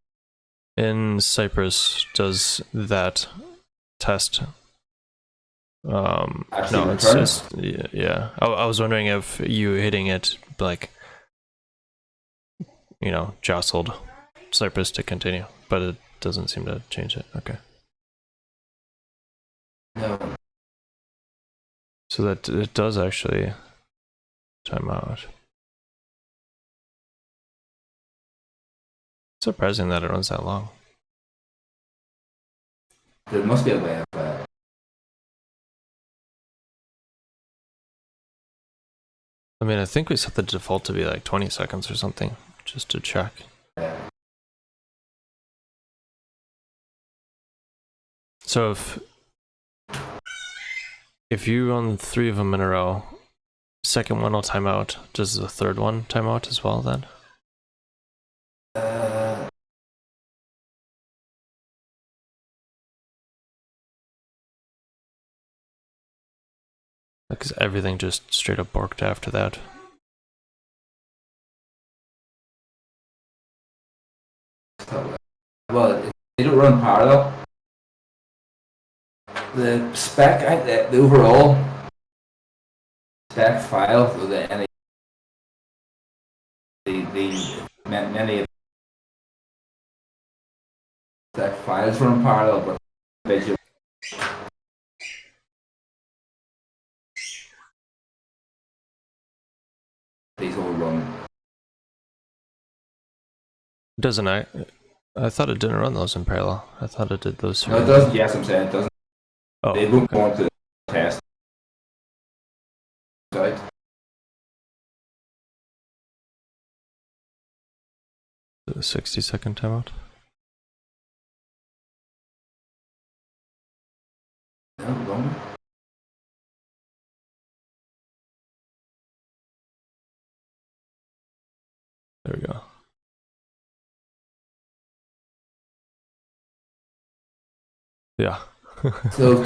[SPEAKER 3] In Cypress, does that test
[SPEAKER 4] Actually
[SPEAKER 3] no,
[SPEAKER 4] return?
[SPEAKER 3] it's yeah. I was wondering if you hitting it like jostled Cypress to continue, but it doesn't seem to change it. Okay.
[SPEAKER 4] No.
[SPEAKER 3] So that it does actually time out. Surprising that it runs that long.
[SPEAKER 4] There must be a way of.
[SPEAKER 3] I mean, I think we set the default to be like 20 seconds or something, just to check. So if you run 3 of them in a row, second one will time out. Does the third one time out as well then? Because everything just straight up borked after that.
[SPEAKER 4] Well, they don't run parallel. the spec, the overall spec file, so the many of the spec files run parallel, but visual. These all run.
[SPEAKER 3] Doesn't I thought it didn't run those in parallel. I thought it did those.
[SPEAKER 4] No, it doesn't. Yes, I'm saying it doesn't.
[SPEAKER 3] Oh,
[SPEAKER 4] They won't
[SPEAKER 3] okay.
[SPEAKER 4] go into the test. Right.
[SPEAKER 3] The 60-second timeout.
[SPEAKER 4] No, longer.
[SPEAKER 3] There we go. Yeah.
[SPEAKER 4] So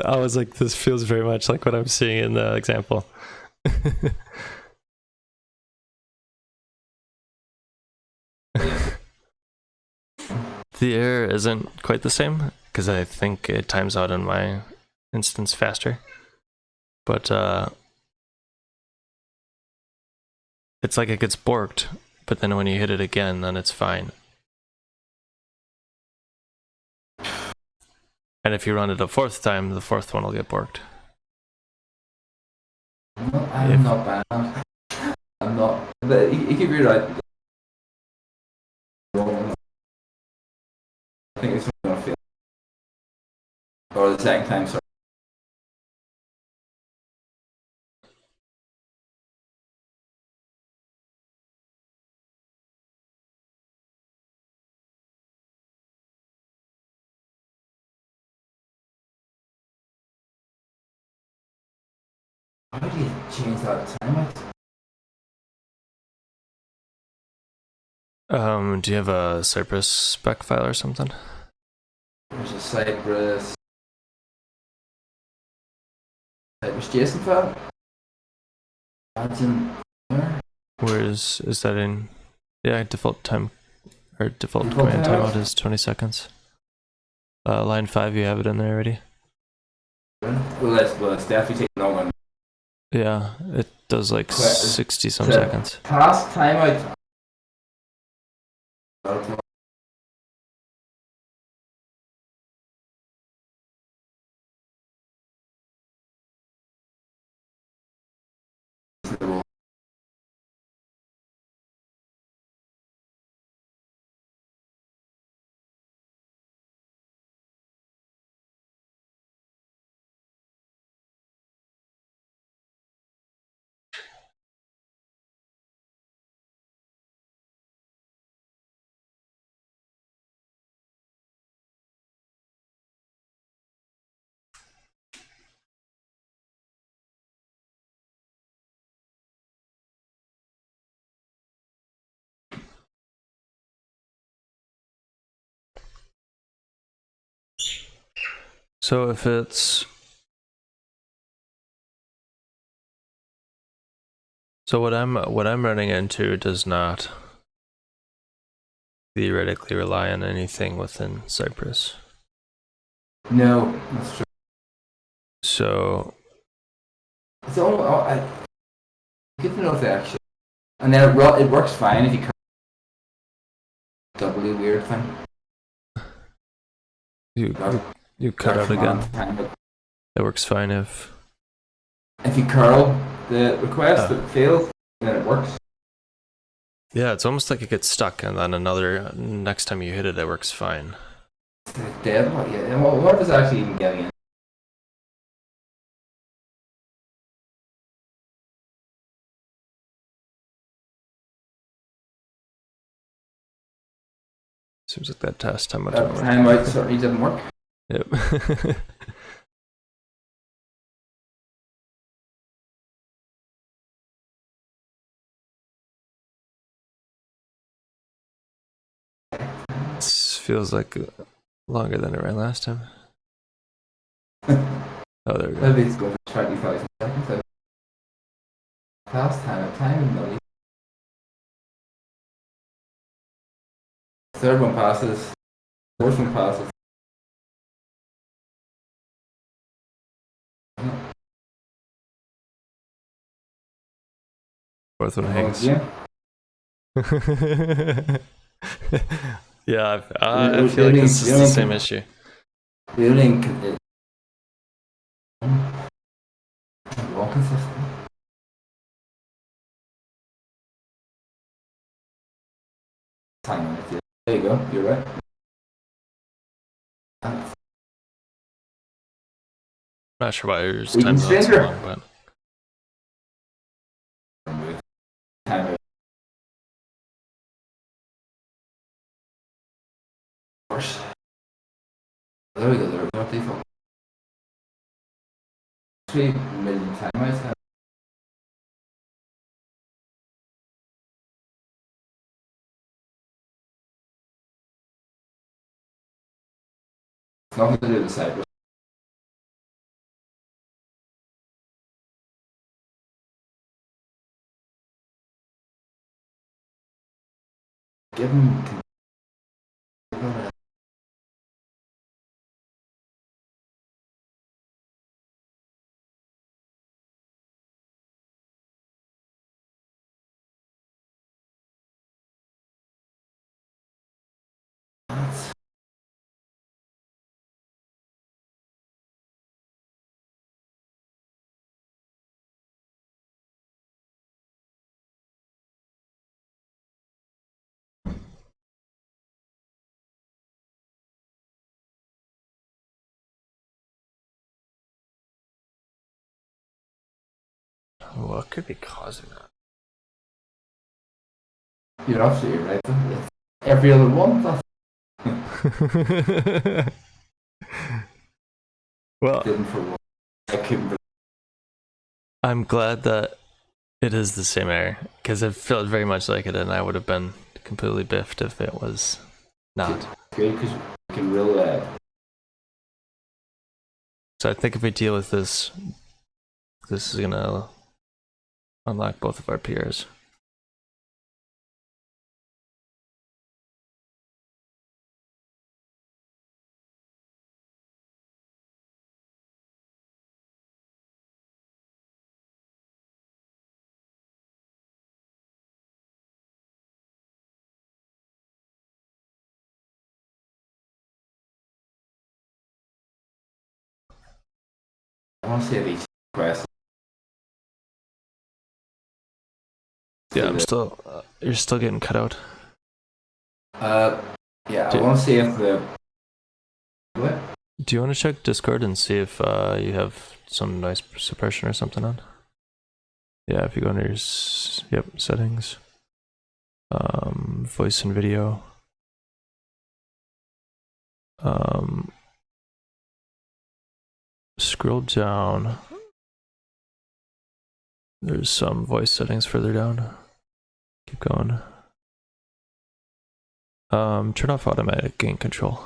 [SPEAKER 3] I was like, this feels very much like what I'm seeing in the example. The error isn't quite the same because I think it times out in my instance faster, but it's like it gets borked, but then when you hit it again, then it's fine. And if you run it a fourth time, the fourth one will get borked.
[SPEAKER 4] no, I'm not bad. I'm not. But you could be right. I think it's going to fail. Or the second time, sorry. How do you change that timeout?
[SPEAKER 3] Do you have a Cypress spec file or something?
[SPEAKER 4] There's a Cypress JSON file. That's in there.
[SPEAKER 3] Where is that in? Yeah, default time or default
[SPEAKER 4] Default
[SPEAKER 3] command
[SPEAKER 4] timeout?
[SPEAKER 3] timeout is 20 seconds. Line 5, you have it in there already.
[SPEAKER 4] Well, that's definitely taking longer.
[SPEAKER 3] Yeah, it does like 60 some
[SPEAKER 4] the-
[SPEAKER 3] seconds.
[SPEAKER 4] Past timeout.
[SPEAKER 3] So if it's what I'm running into does not theoretically rely on anything within Cypress.
[SPEAKER 4] No, that's true.
[SPEAKER 3] So
[SPEAKER 4] It's all, good to know if they actually. And then it works fine if you. Doubly weird thing.
[SPEAKER 3] you cut out again.
[SPEAKER 4] Time.
[SPEAKER 3] It works fine if
[SPEAKER 4] If you curl the request that failed, then it works.
[SPEAKER 3] yeah, it's almost like it gets stuck, and then next time you hit it, it works fine.
[SPEAKER 4] It's dead. Yeah. What is actually even getting in?
[SPEAKER 3] Seems like that test time
[SPEAKER 4] That timeout certainly didn't work.
[SPEAKER 3] Yep. This feels like longer than it ran last time. Oh, there we go.
[SPEAKER 4] Maybe it's going for 20,000 seconds. Last time no. Third one passes. Enforcement passes.
[SPEAKER 3] Fourth one hangs.
[SPEAKER 4] Yeah.
[SPEAKER 3] Yeah, I feel like this is the same issue.
[SPEAKER 4] Building walking system. Hang on, there you go. You're right.
[SPEAKER 3] I'm not sure why yours
[SPEAKER 4] Even
[SPEAKER 3] times out so
[SPEAKER 4] stranger.
[SPEAKER 3] long, but
[SPEAKER 4] Time out. Course. There we go. There we go. Default. 3 million timeouts. It's nothing to do with the cyber. Give him.
[SPEAKER 3] what could be causing that?
[SPEAKER 4] You're absolutely right. It's every other one. That's
[SPEAKER 3] Well,
[SPEAKER 4] didn't for one. I couldn't.
[SPEAKER 3] I'm glad that it is the same error, because it felt very much like it, and I would have been completely biffed if it was not.
[SPEAKER 4] Great, because we can rule
[SPEAKER 3] So I think if we deal with this, this is gonna unlock both of our PRs.
[SPEAKER 4] I want to see these requests.
[SPEAKER 3] Yeah, I'm still. You're still getting cut out.
[SPEAKER 4] Yeah, I
[SPEAKER 3] Dude.
[SPEAKER 4] want to see if the what?
[SPEAKER 3] Do you want to check Discord and see if you have some noise suppression or something on? Yeah, if you go under your settings, voice and video, scroll down. There's some voice settings further down. Keep going. Turn off automatic gain control.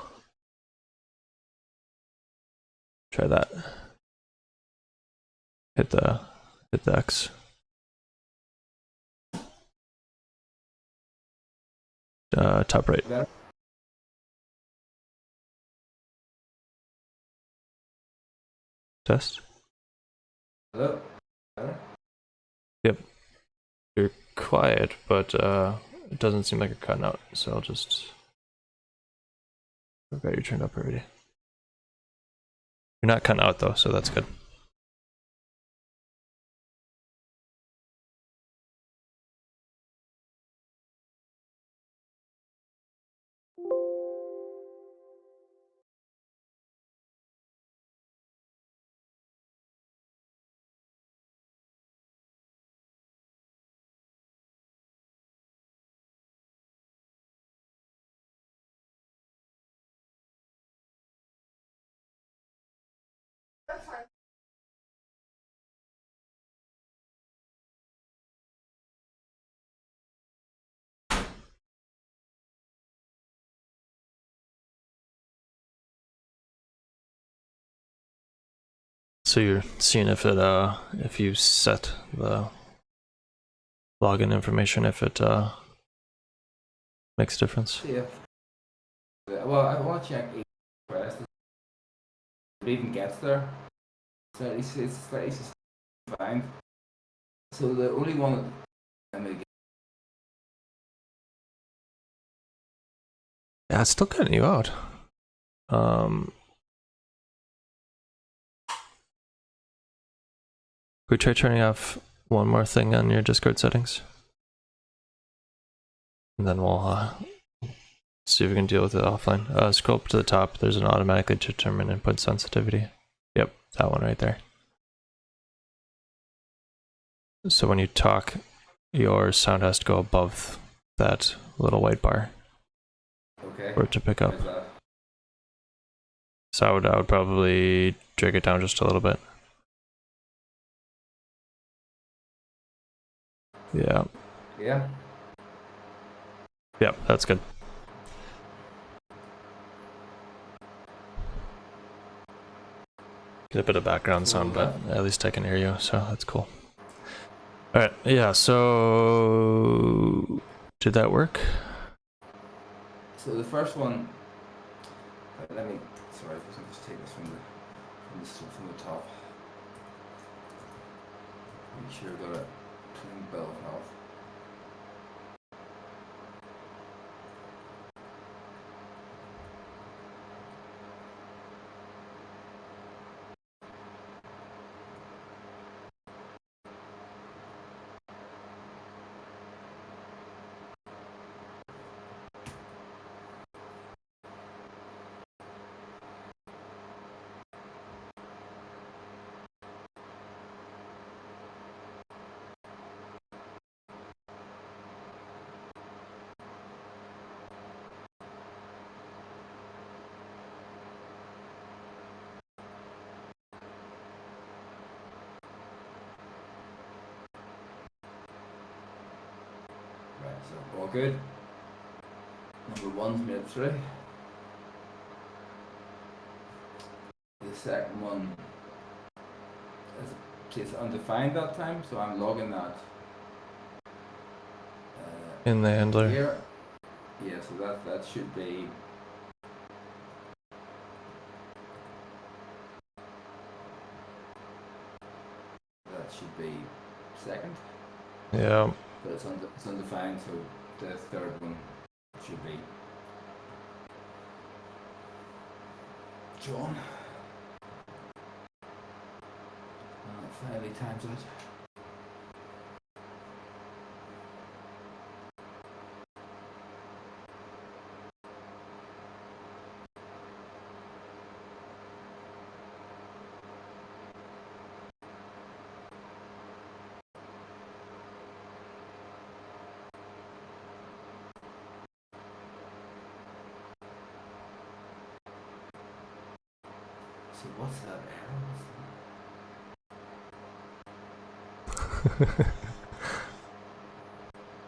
[SPEAKER 3] Try that. Hit the X. Top right. Test.
[SPEAKER 4] Hello?
[SPEAKER 3] Yep. You're quiet, but it doesn't seem like you're cutting out, so I'll just... Okay, you're turned up already. You're not cutting out though, so that's good. So you're seeing if it if you set the login information, if it makes a difference.
[SPEAKER 4] Yeah. Well, I want to check each request. If it even gets there, it's slightly fine. So the only one that let me get.
[SPEAKER 3] Yeah, it's still cutting you out. We try turning off one more thing on your Discord settings, and then we'll see if we can deal with it offline. Scroll up to the top. There's an automatically determine input sensitivity. Yep, that one right there. So when you talk, your sound has to go above that little white bar
[SPEAKER 4] Okay.
[SPEAKER 3] for it to pick up.
[SPEAKER 4] Where's that?
[SPEAKER 3] So I would probably drag it down just a little bit. Yeah.
[SPEAKER 4] Yeah.
[SPEAKER 3] Yep, that's good. Get a bit of background sound, but at least I can hear you, so that's cool. Alright, yeah, so did that work?
[SPEAKER 4] So the first one, let me, sorry, let me just take this from the top. Make sure I've got a clean bill of health. Right, so all good. Number one's made it through. The second one is undefined that time, so I'm logging that
[SPEAKER 3] In the handler.
[SPEAKER 4] here. Yeah, so that should be second.
[SPEAKER 3] Yeah.
[SPEAKER 4] But it's undefined, so the third one should be John. Finally times it. So what's that error?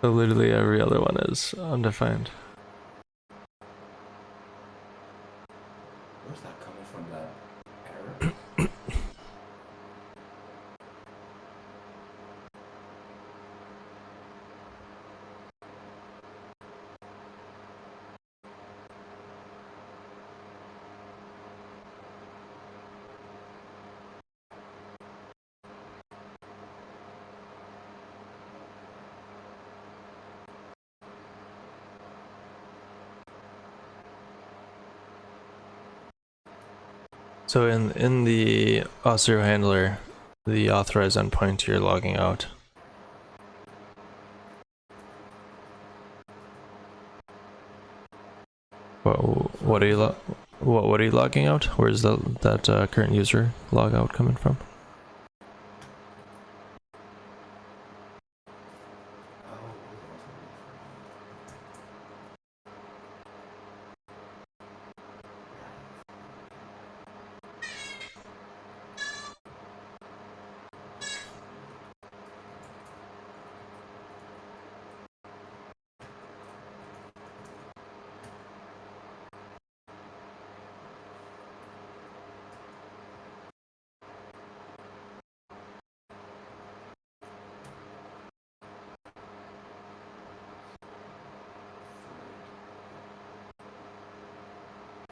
[SPEAKER 3] So literally every other one is undefined.
[SPEAKER 4] Where's that coming from, that error?
[SPEAKER 3] So in the Auth0 handler, the authorized endpoint you're logging out. What are you what are you logging out? Where's that current user log out coming from?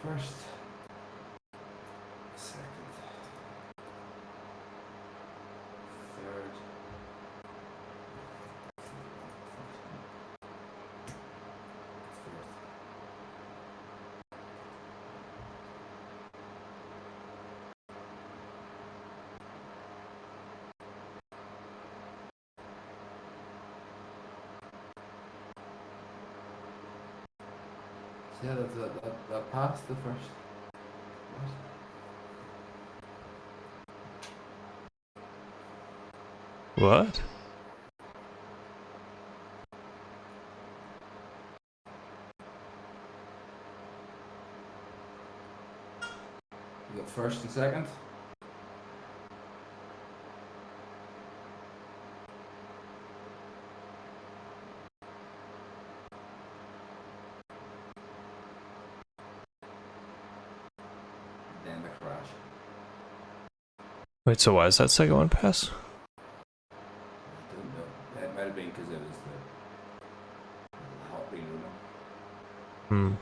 [SPEAKER 4] First, second, third. Yeah, that passed the first.
[SPEAKER 3] What?
[SPEAKER 4] You got first and second. Then the crash.
[SPEAKER 3] Wait, so why is that second one pass?
[SPEAKER 4] I don't know. It might have been because it was the hot bean rumor.
[SPEAKER 3] Hmm.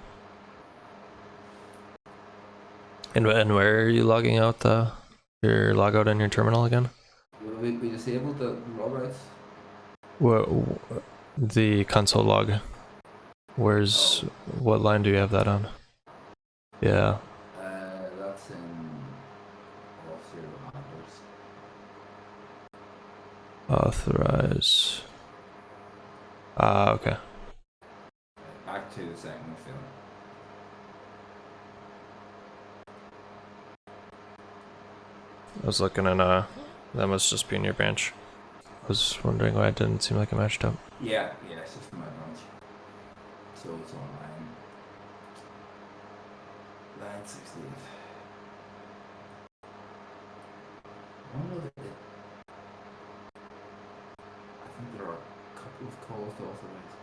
[SPEAKER 3] And where are you logging out your logout in your terminal again?
[SPEAKER 4] We disabled the logouts.
[SPEAKER 3] The console log. Where's what line do you have that on? Yeah.
[SPEAKER 4] That's in Auth0 handlers.
[SPEAKER 3] Authorize. Ah, okay.
[SPEAKER 4] Back to the second film.
[SPEAKER 3] I was looking at that must just be in your branch. I was wondering why it didn't seem like it matched up.
[SPEAKER 4] Yeah, it's just my branch. So it's on line 68. I wonder if I think there are a couple of calls to authorize.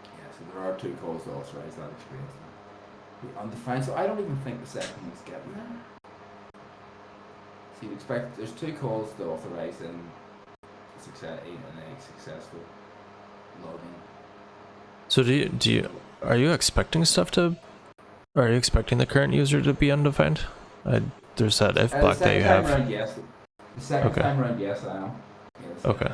[SPEAKER 4] Yeah, so there are 2 calls to authorize that experience. The undefined, so I don't even think the second one's getting there. So you'd expect there's 2 calls to authorize in a successful login.
[SPEAKER 3] So are you expecting stuff to? Are you expecting the current user to be undefined? There's that if block that you have.
[SPEAKER 4] Around, yes. The second
[SPEAKER 3] Okay.
[SPEAKER 4] time around, yes, I am. Yeah,
[SPEAKER 3] Okay.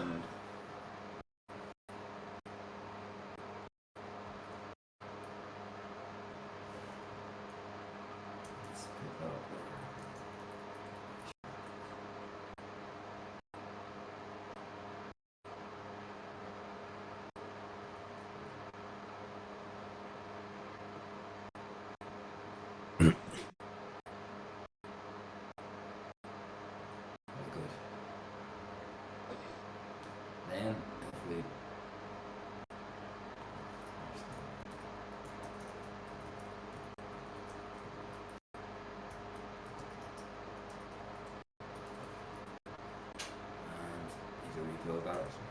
[SPEAKER 4] Let's pick that up there. Good. Then, if we and need to rebuild that or something.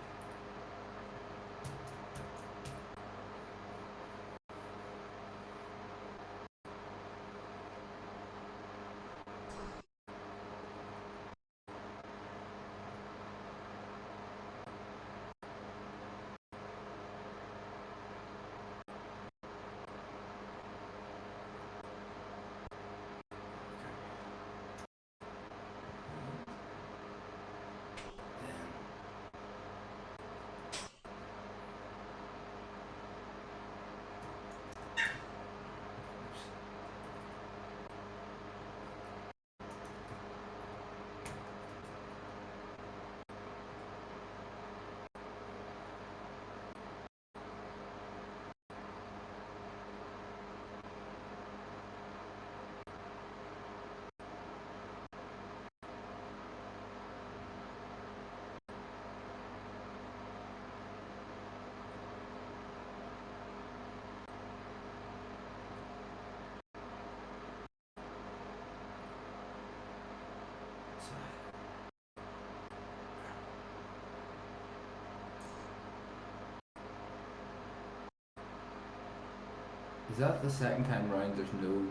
[SPEAKER 4] Is that the second time round? There's no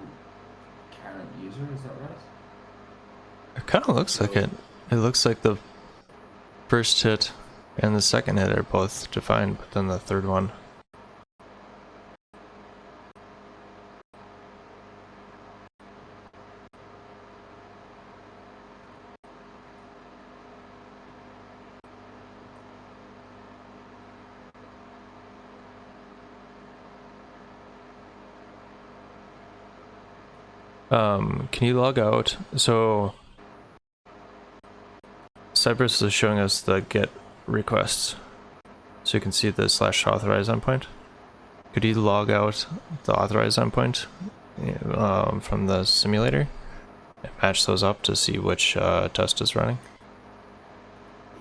[SPEAKER 4] current user. Is that right?
[SPEAKER 3] It kind of looks like it. It looks like the first hit and the second hit are both defined, but then the third one. Can you log out? So Cypress is showing us the get requests, so you can see the /authorize endpoint. Could you log out the authorize endpoint from the simulator and match those up to see which test is running?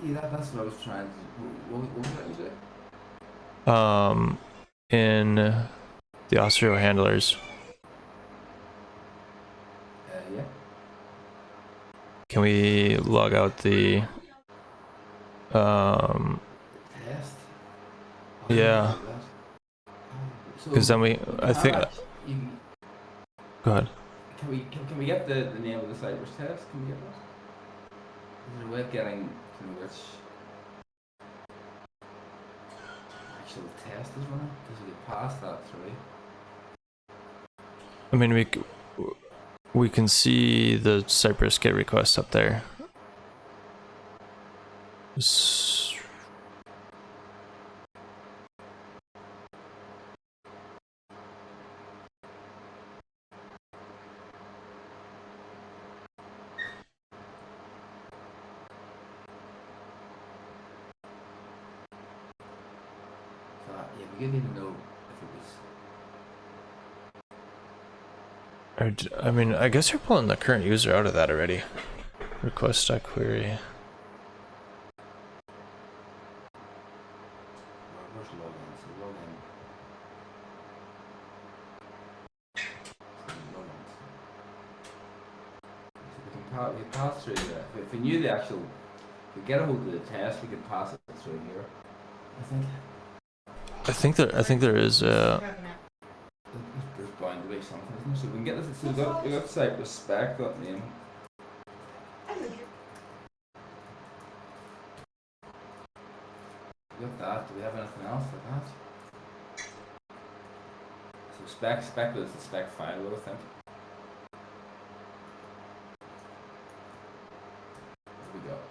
[SPEAKER 4] Yeah, that's what I was trying to. What was that you say?
[SPEAKER 3] In the Auth0 handlers,
[SPEAKER 4] Yeah.
[SPEAKER 3] can we log out the
[SPEAKER 4] Test.
[SPEAKER 3] yeah, because then I think go ahead.
[SPEAKER 4] Can we get the name of the Cypress test? Can we get that? Is there a way of getting to know which actual test is running? Does it get past that through?
[SPEAKER 3] I mean, we can see the Cypress get requests up there.
[SPEAKER 4] Yeah, we didn't even know if it was.
[SPEAKER 3] I mean, I guess you're pulling the current user out of that already. Request that query.
[SPEAKER 4] Where's login? So login. Logins. So we can pass through that. If we knew the actual, if we get a hold of the test, we could pass it through here. I think.
[SPEAKER 3] I think there is.
[SPEAKER 4] There's bound to be something, isn't there? So we can get this. So we got Cypress spec that name. We got that. Do we have anything else like that? So spec was the spec file, I think. What have we got?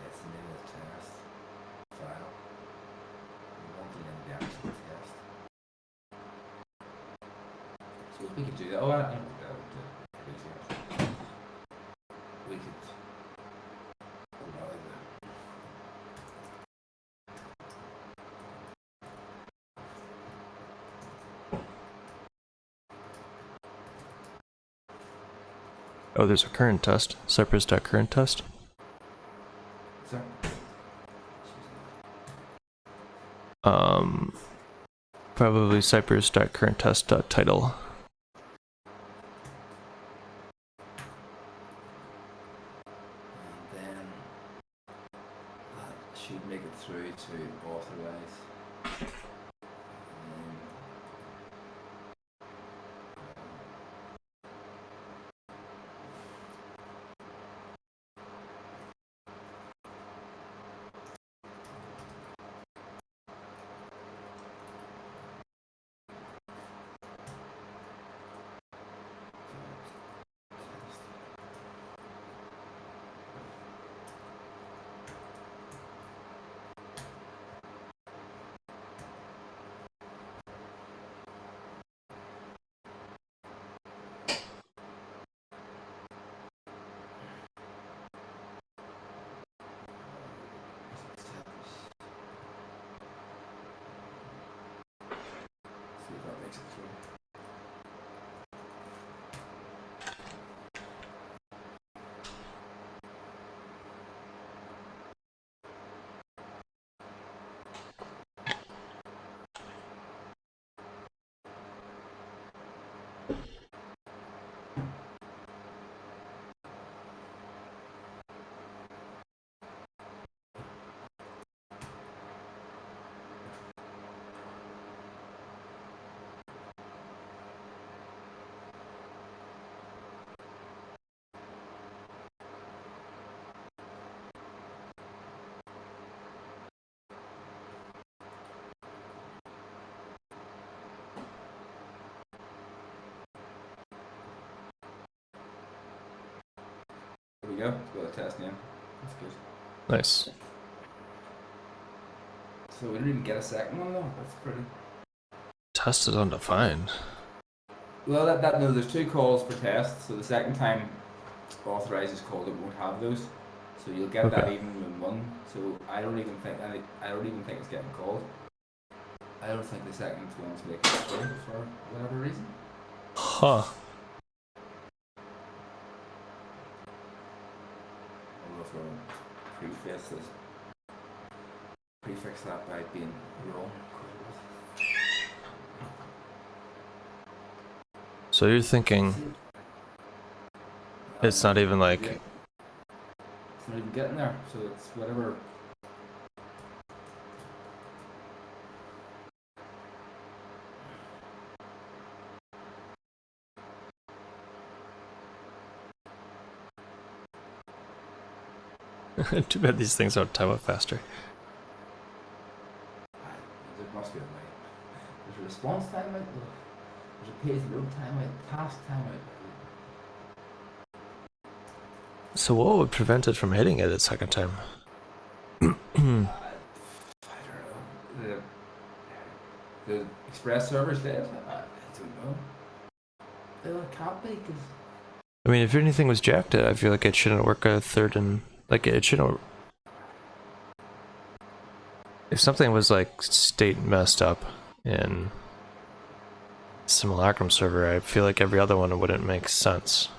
[SPEAKER 4] It's the name of the test file. We want the name of the actual test. So we could do that. Oh, I don't think that would do it. We could.
[SPEAKER 3] Oh, there's a current test. Cypress.current test.
[SPEAKER 4] Sorry.
[SPEAKER 3] Probably Cypress.current test.title.
[SPEAKER 4] And then that should make it through to authorize. we go. Let's go to test name. That's good.
[SPEAKER 3] Nice.
[SPEAKER 4] So we didn't even get a second one though. That's pretty.
[SPEAKER 3] Test is undefined.
[SPEAKER 4] Well, no, there's 2 calls per test. So the second time authorize is called, it won't have those. So you'll get that
[SPEAKER 3] Okay.
[SPEAKER 4] even in 1. So I don't even think it's getting called. I don't think the second one's making it through for whatever reason.
[SPEAKER 3] Huh.
[SPEAKER 4] I'll go for prefix that by being wrong.
[SPEAKER 3] So you're thinking it's not even like...
[SPEAKER 4] It's not even getting there, so it's whatever.
[SPEAKER 3] Too bad these things don't time up faster.
[SPEAKER 4] There must be a way. There's a response timeout, there's a page load timeout, task timeout.
[SPEAKER 3] So what would prevent it from hitting it a second time?
[SPEAKER 4] I don't know. The Express server's dead? I don't know. Well, it can't be, because...
[SPEAKER 3] I mean, if anything was jacked, I feel like it shouldn't work a third and... Like, it shouldn't... If something was, like, state messed up in Simulacrum server, I feel like every other one wouldn't make sense.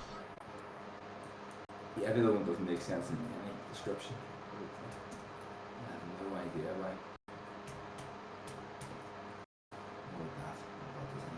[SPEAKER 4] Yeah, every other one doesn't make sense in any description. I have no idea why. What was that? What was that?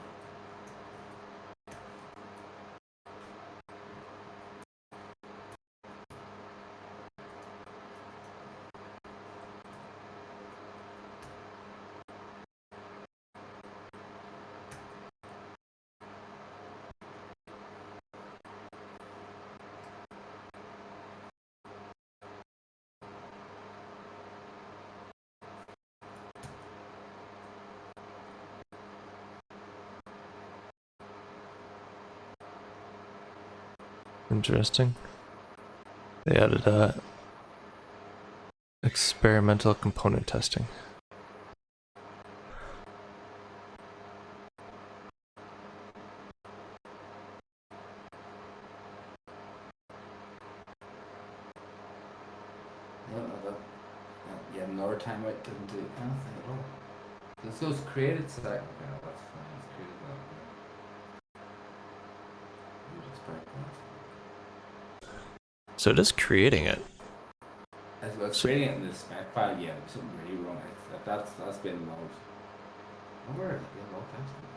[SPEAKER 3] Interesting. They added experimental component testing.
[SPEAKER 4] Yeah, another timeout didn't do anything at all. This goes created sec. Okay, that's fine. It's created that. You'd expect that.
[SPEAKER 3] So it is creating it.
[SPEAKER 4] As well as creating it in the spec file, yeah, there's something really wrong. That's been logged. Where is it being logged actually?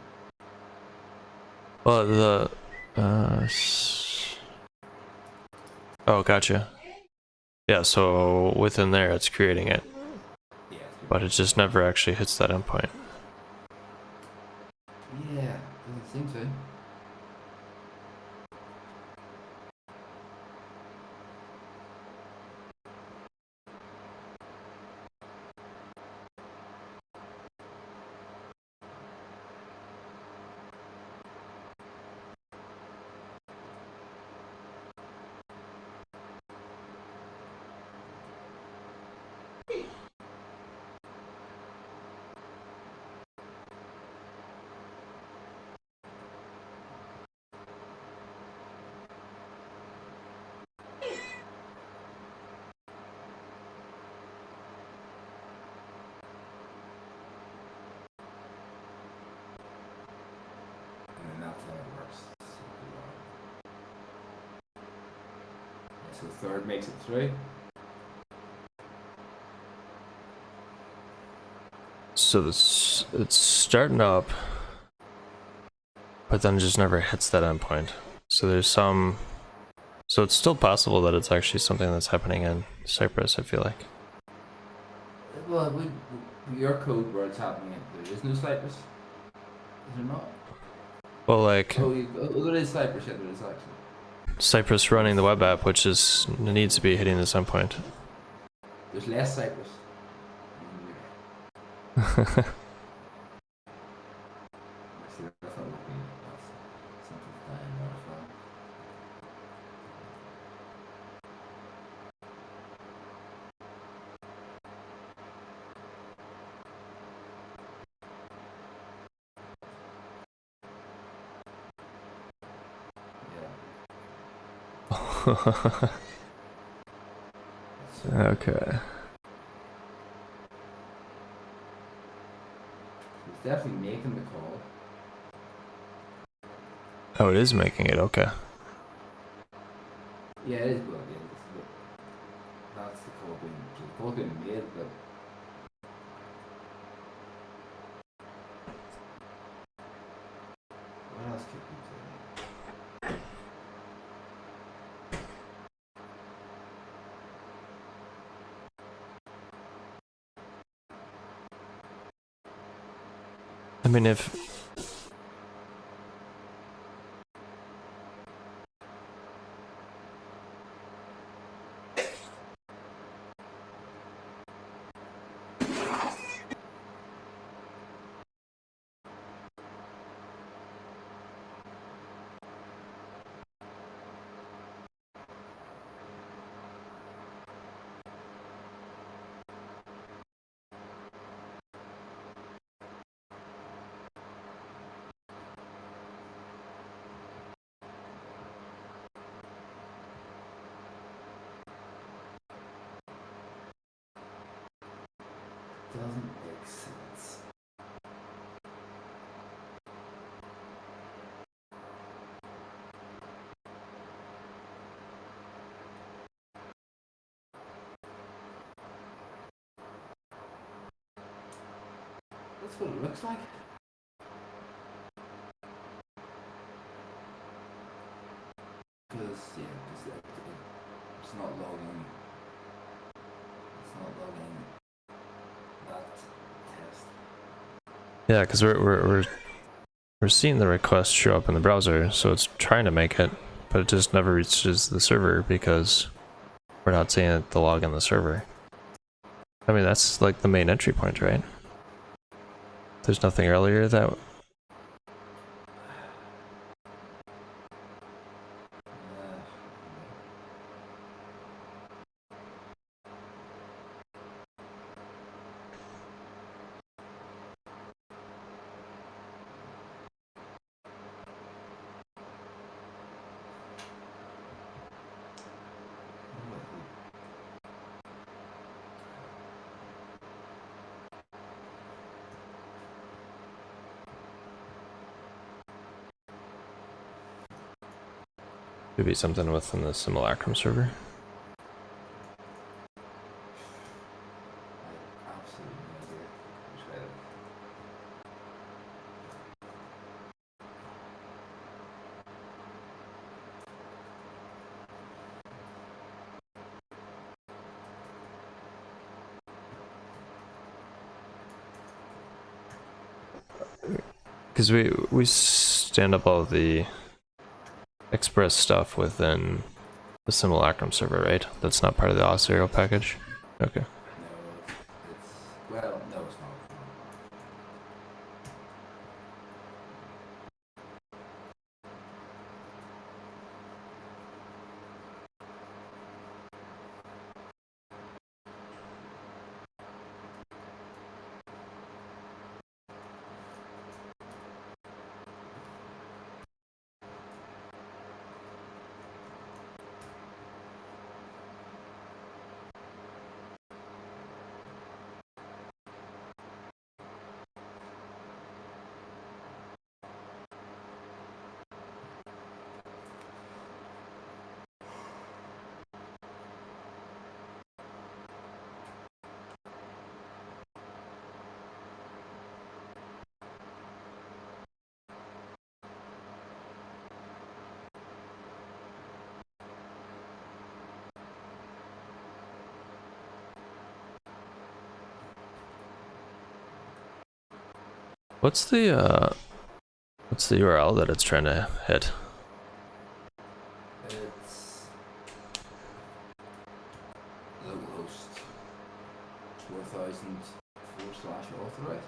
[SPEAKER 3] Well, the oh, gotcha. Yeah, so within there, it's creating it,
[SPEAKER 4] Yeah.
[SPEAKER 3] but it just never actually hits that endpoint.
[SPEAKER 4] Yeah, doesn't seem to. And that's how it works. Yeah, so third makes it through.
[SPEAKER 3] So this, it's starting up, but then it just never hits that endpoint. So there's some... So it's still possible that it's actually something that's happening in Cypress, I feel like.
[SPEAKER 4] Well, your code where it's happening, there is no Cypress. Is there not?
[SPEAKER 3] Well, like,
[SPEAKER 4] Oh, there is Cypress, yeah, there is actually.
[SPEAKER 3] Cypress running the web app, which is needs to be hitting this endpoint.
[SPEAKER 4] There's less Cypress. Actually, that's not working. That's something's dying there as well.
[SPEAKER 3] Okay.
[SPEAKER 4] It's definitely making the call.
[SPEAKER 3] Oh, it is making it. Okay.
[SPEAKER 4] Yeah, it is. Well, yeah, that's the call being made, but what else could we do?
[SPEAKER 3] I mean, if
[SPEAKER 4] Doesn't make sense. That's what it looks like. Because it's not logging. It's not logging that test.
[SPEAKER 3] yeah, because we're seeing the request show up in the browser, so it's trying to make it, but it just never reaches the server because we're not seeing the log on the server. I mean, that's like the main entry point, right? There's nothing earlier that. Could be something within the Simulacrum server.
[SPEAKER 4] Absolutely no idea. Try it.
[SPEAKER 3] Because we stand up all the Express stuff within the Simulacrum server, right? That's not part of the Auth0 package. Okay.
[SPEAKER 4] No, it's well, no, it's not.
[SPEAKER 3] What's the URL that it's trying to hit?
[SPEAKER 4] It's localhost 4000/authorized.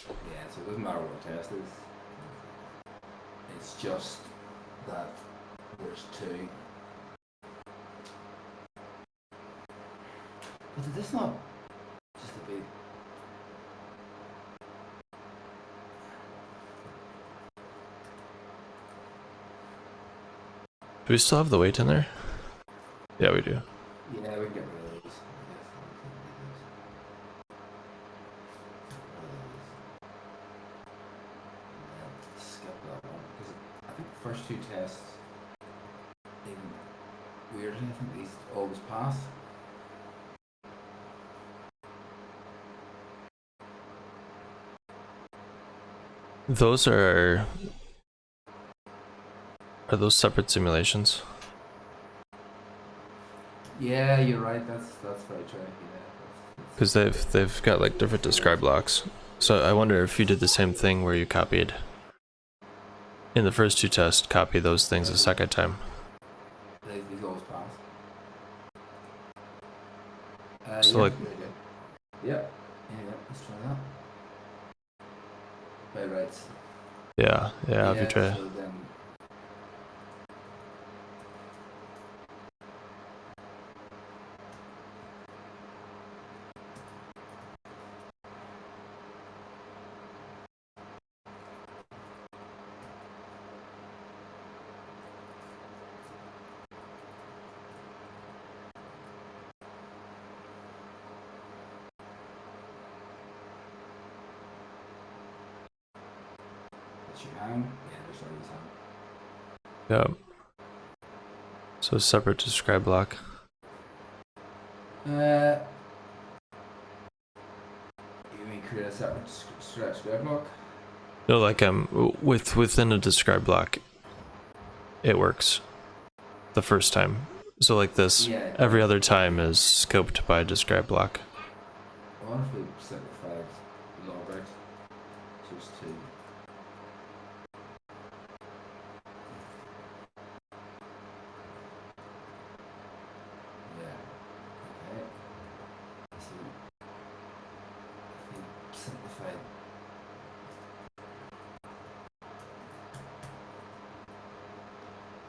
[SPEAKER 4] Yeah, so it doesn't matter what test is. It's just that there's two. But did this not just a bit?
[SPEAKER 3] we still have the weight in there? Yeah, we do.
[SPEAKER 4] Yeah, we can get rid of those. Skip that one because I think the first two tests, even weirdly, I think these always pass.
[SPEAKER 3] Those are those separate simulations?
[SPEAKER 4] Yeah, you're right. That's very true. Yeah,
[SPEAKER 3] Because they've got like different describe blocks. So I wonder if you did the same thing where you copied in the first two tests, copy those things a second time.
[SPEAKER 4] these always pass.
[SPEAKER 3] So
[SPEAKER 4] yeah,
[SPEAKER 3] like,
[SPEAKER 4] really good. Yeah, let's try that. Right.
[SPEAKER 3] yeah, if you try.
[SPEAKER 4] So then, let you hang. Yeah, there's always hang.
[SPEAKER 3] Yeah. So separate describe block.
[SPEAKER 4] You mean create a separate script block?
[SPEAKER 3] No, like within a describe block, it works the first time. So like this,
[SPEAKER 4] Yeah.
[SPEAKER 3] every other time is scoped by describe block.
[SPEAKER 4] I wonder if we simplified log out just to. Yeah. Okay. So if we simplified.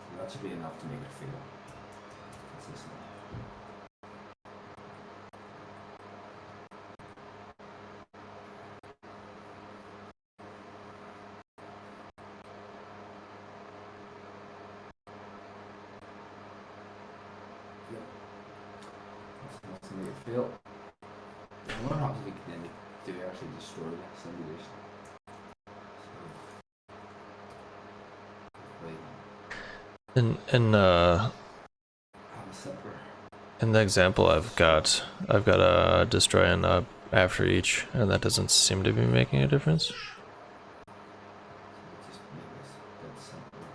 [SPEAKER 4] So that should be enough to make it feel consistent. That's to make it feel. And what happens if we then do actually destroy the simulation?
[SPEAKER 3] In
[SPEAKER 4] Have a separate.
[SPEAKER 3] in the example I've got a destroy and a after each, and that doesn't seem to be making a difference.
[SPEAKER 4] Just make this a bit simpler.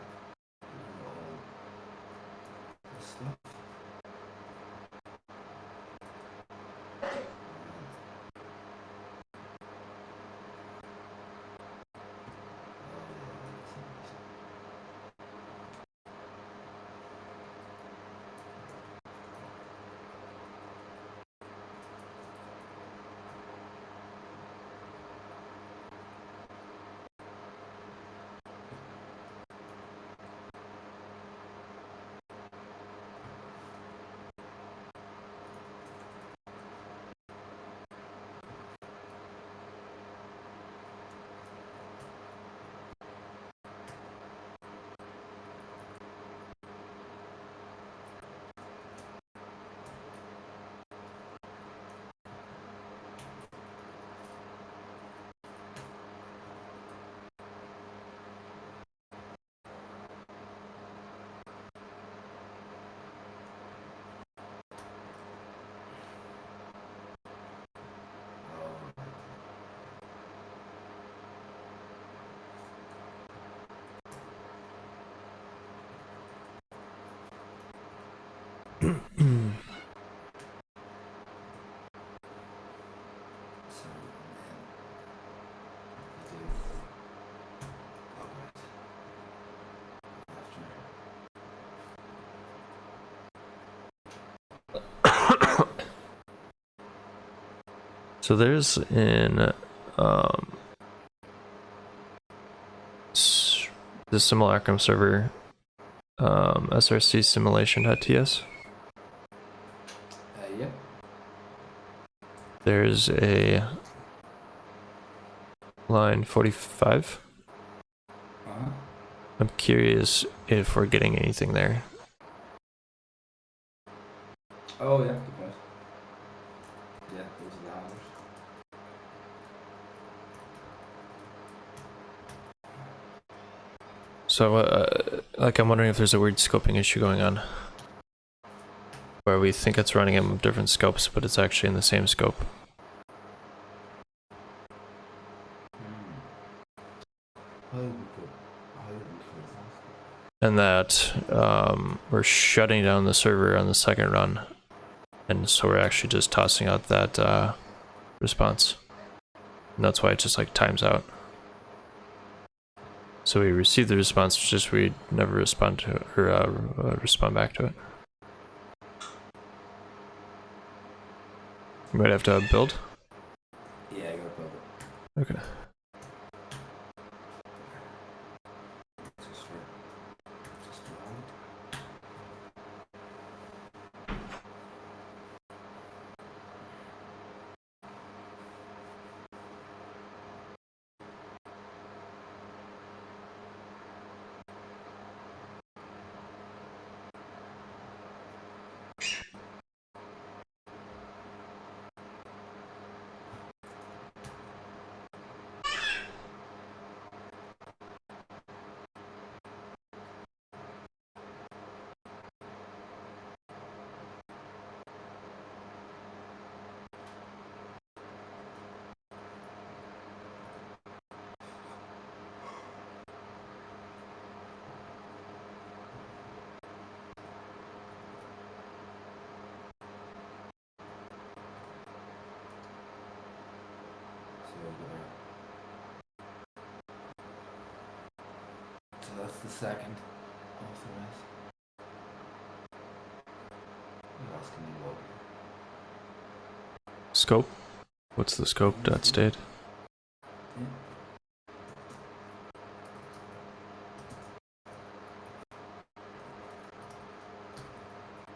[SPEAKER 4] All this stuff.
[SPEAKER 3] So there's in the Simulacrum server src simulation.ts.
[SPEAKER 4] Yep.
[SPEAKER 3] There's a line 45.
[SPEAKER 4] Uh-huh.
[SPEAKER 3] I'm curious if we're getting anything there.
[SPEAKER 4] Oh yeah, good point. Yeah, those are the handlers.
[SPEAKER 3] So, like, I'm wondering if there's a weird scoping issue going on, where we think it's running in different scopes, but it's actually in the same scope.
[SPEAKER 4] How would we close that?
[SPEAKER 3] And that we're shutting down the server on the second run, and so we're actually just tossing out that response, and that's why it just like times out. So we receive the response, it's just we never respond to it, or respond back to it. You might have to build.
[SPEAKER 4] Yeah, I gotta build it.
[SPEAKER 3] Okay.
[SPEAKER 4] Just right. So that's the second authorize. What else can we log?
[SPEAKER 3] Scope. What's the scope dot state?
[SPEAKER 4] Yeah.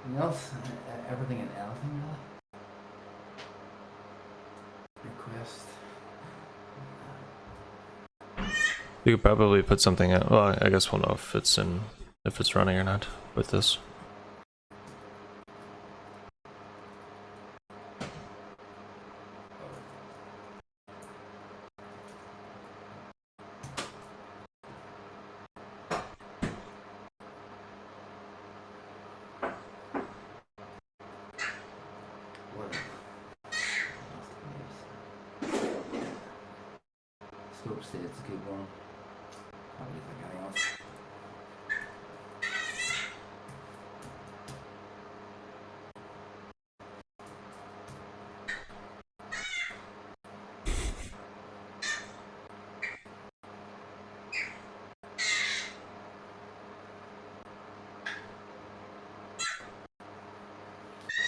[SPEAKER 4] Anything else? Everything and anything really? Request.
[SPEAKER 3] You could probably put something out. Well, I guess we'll know if it's running or not with this.
[SPEAKER 4] What scope state's a good one. Can't really think of anything else.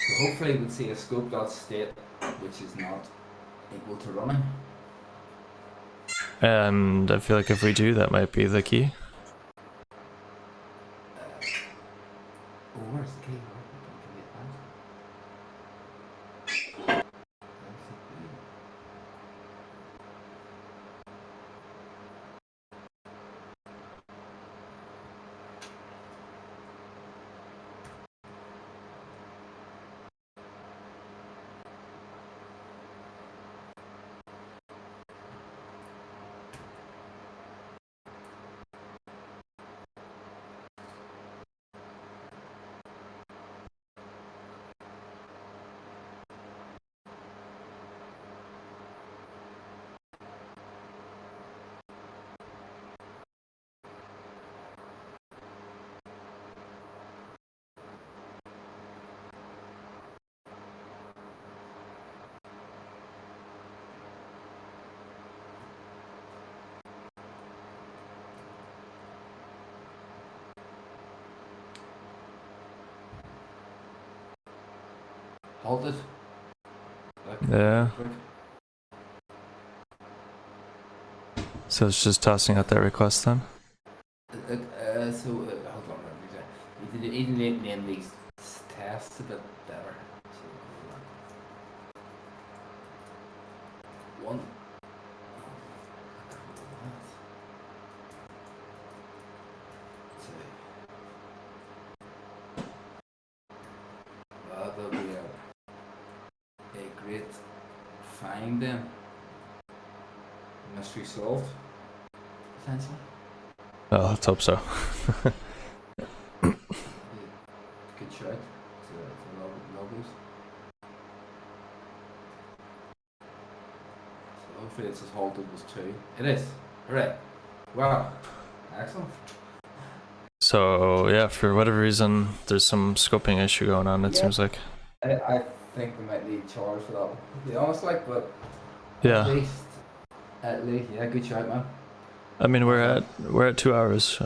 [SPEAKER 4] So hopefully we'll see a scope.state which is not equal to running.
[SPEAKER 3] And I feel like if we do, that might be the key.
[SPEAKER 4] Oh, where's the key? Can we advance? Hold it.
[SPEAKER 3] Yeah. So it's just tossing out that request then?
[SPEAKER 4] Hold on, we need to name these tests a bit better. So, one. Two. That'll be Great. Fine then. Mystery solved. Essentially.
[SPEAKER 3] Oh, let's hope so.
[SPEAKER 4] Good shout. To logos. So hopefully it's as halted as 2. It is. Alright. Wow. Excellent.
[SPEAKER 3] So yeah, for whatever reason, there's some scoping issue going on. It seems like.
[SPEAKER 4] I think we might need charge for that one, to be honest, like, but
[SPEAKER 3] Yeah.
[SPEAKER 4] at least, yeah, good shout, man.
[SPEAKER 3] I mean, we're at 2 hours.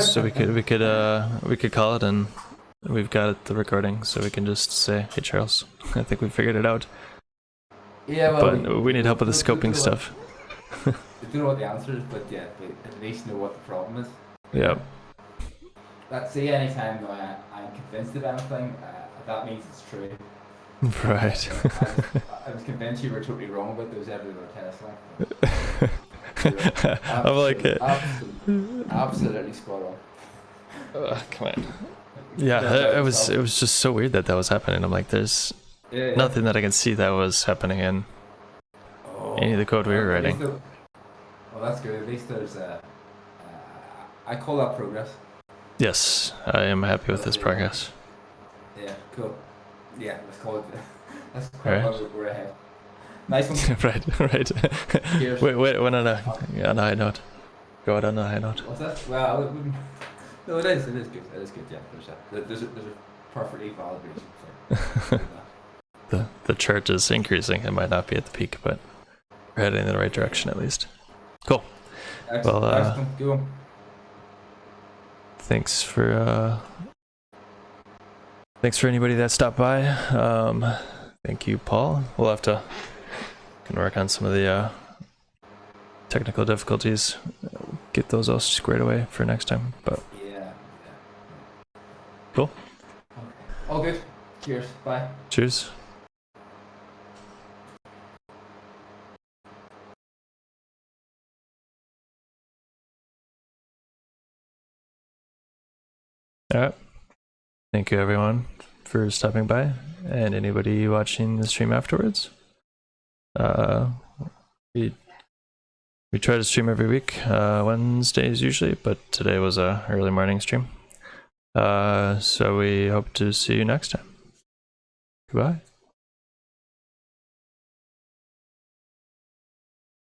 [SPEAKER 3] So we could call it, and we've got the recording, so we can just say, "Hey Charles, I think we figured it out."
[SPEAKER 4] Yeah, well,
[SPEAKER 3] But we need help with the scoping stuff.
[SPEAKER 4] We don't know what the answer is, but yeah, we at least know what the problem is.
[SPEAKER 3] Yeah.
[SPEAKER 4] Let's see, anytime I'm convinced of anything, that means it's true.
[SPEAKER 3] Right.
[SPEAKER 4] I was convinced you were totally wrong about those everywhere tests. Like.
[SPEAKER 3] I'm like,
[SPEAKER 4] absolutely spot on.
[SPEAKER 3] come on. Yeah, it was just so weird that was happening. I'm like, there's nothing that I can see that was happening in any of the code we were writing.
[SPEAKER 4] Well, that's good. At least there's I call that progress.
[SPEAKER 3] Yes, I am happy with this progress.
[SPEAKER 4] Yeah, cool. Yeah, let's call it. Let's call it. We're ahead. Nice one.
[SPEAKER 3] right.
[SPEAKER 4] Cheers.
[SPEAKER 3] Wait, on a high note. Go out on a high note.
[SPEAKER 4] What's that? Well, it wouldn't. No, it is. It is good. It is good. Yeah, there's a perfectly valid reason for
[SPEAKER 3] the chart is increasing. It might not be at the peak, but we're heading in the right direction at least. Cool.
[SPEAKER 4] Excellent.
[SPEAKER 3] Well,
[SPEAKER 4] go on.
[SPEAKER 3] Thanks for anybody that stopped by. Thank you, Paul. We'll have to can work on some of the technical difficulties. Get those all squared away for next time. But
[SPEAKER 4] yeah.
[SPEAKER 3] Cool.
[SPEAKER 4] All good. Cheers. Bye.
[SPEAKER 3] Cheers. All right. Thank you, everyone, for stopping by, and anybody watching the stream afterwards. We try to stream every week, Wednesdays usually, but today was a early morning stream. So we hope to see you next time. Goodbye.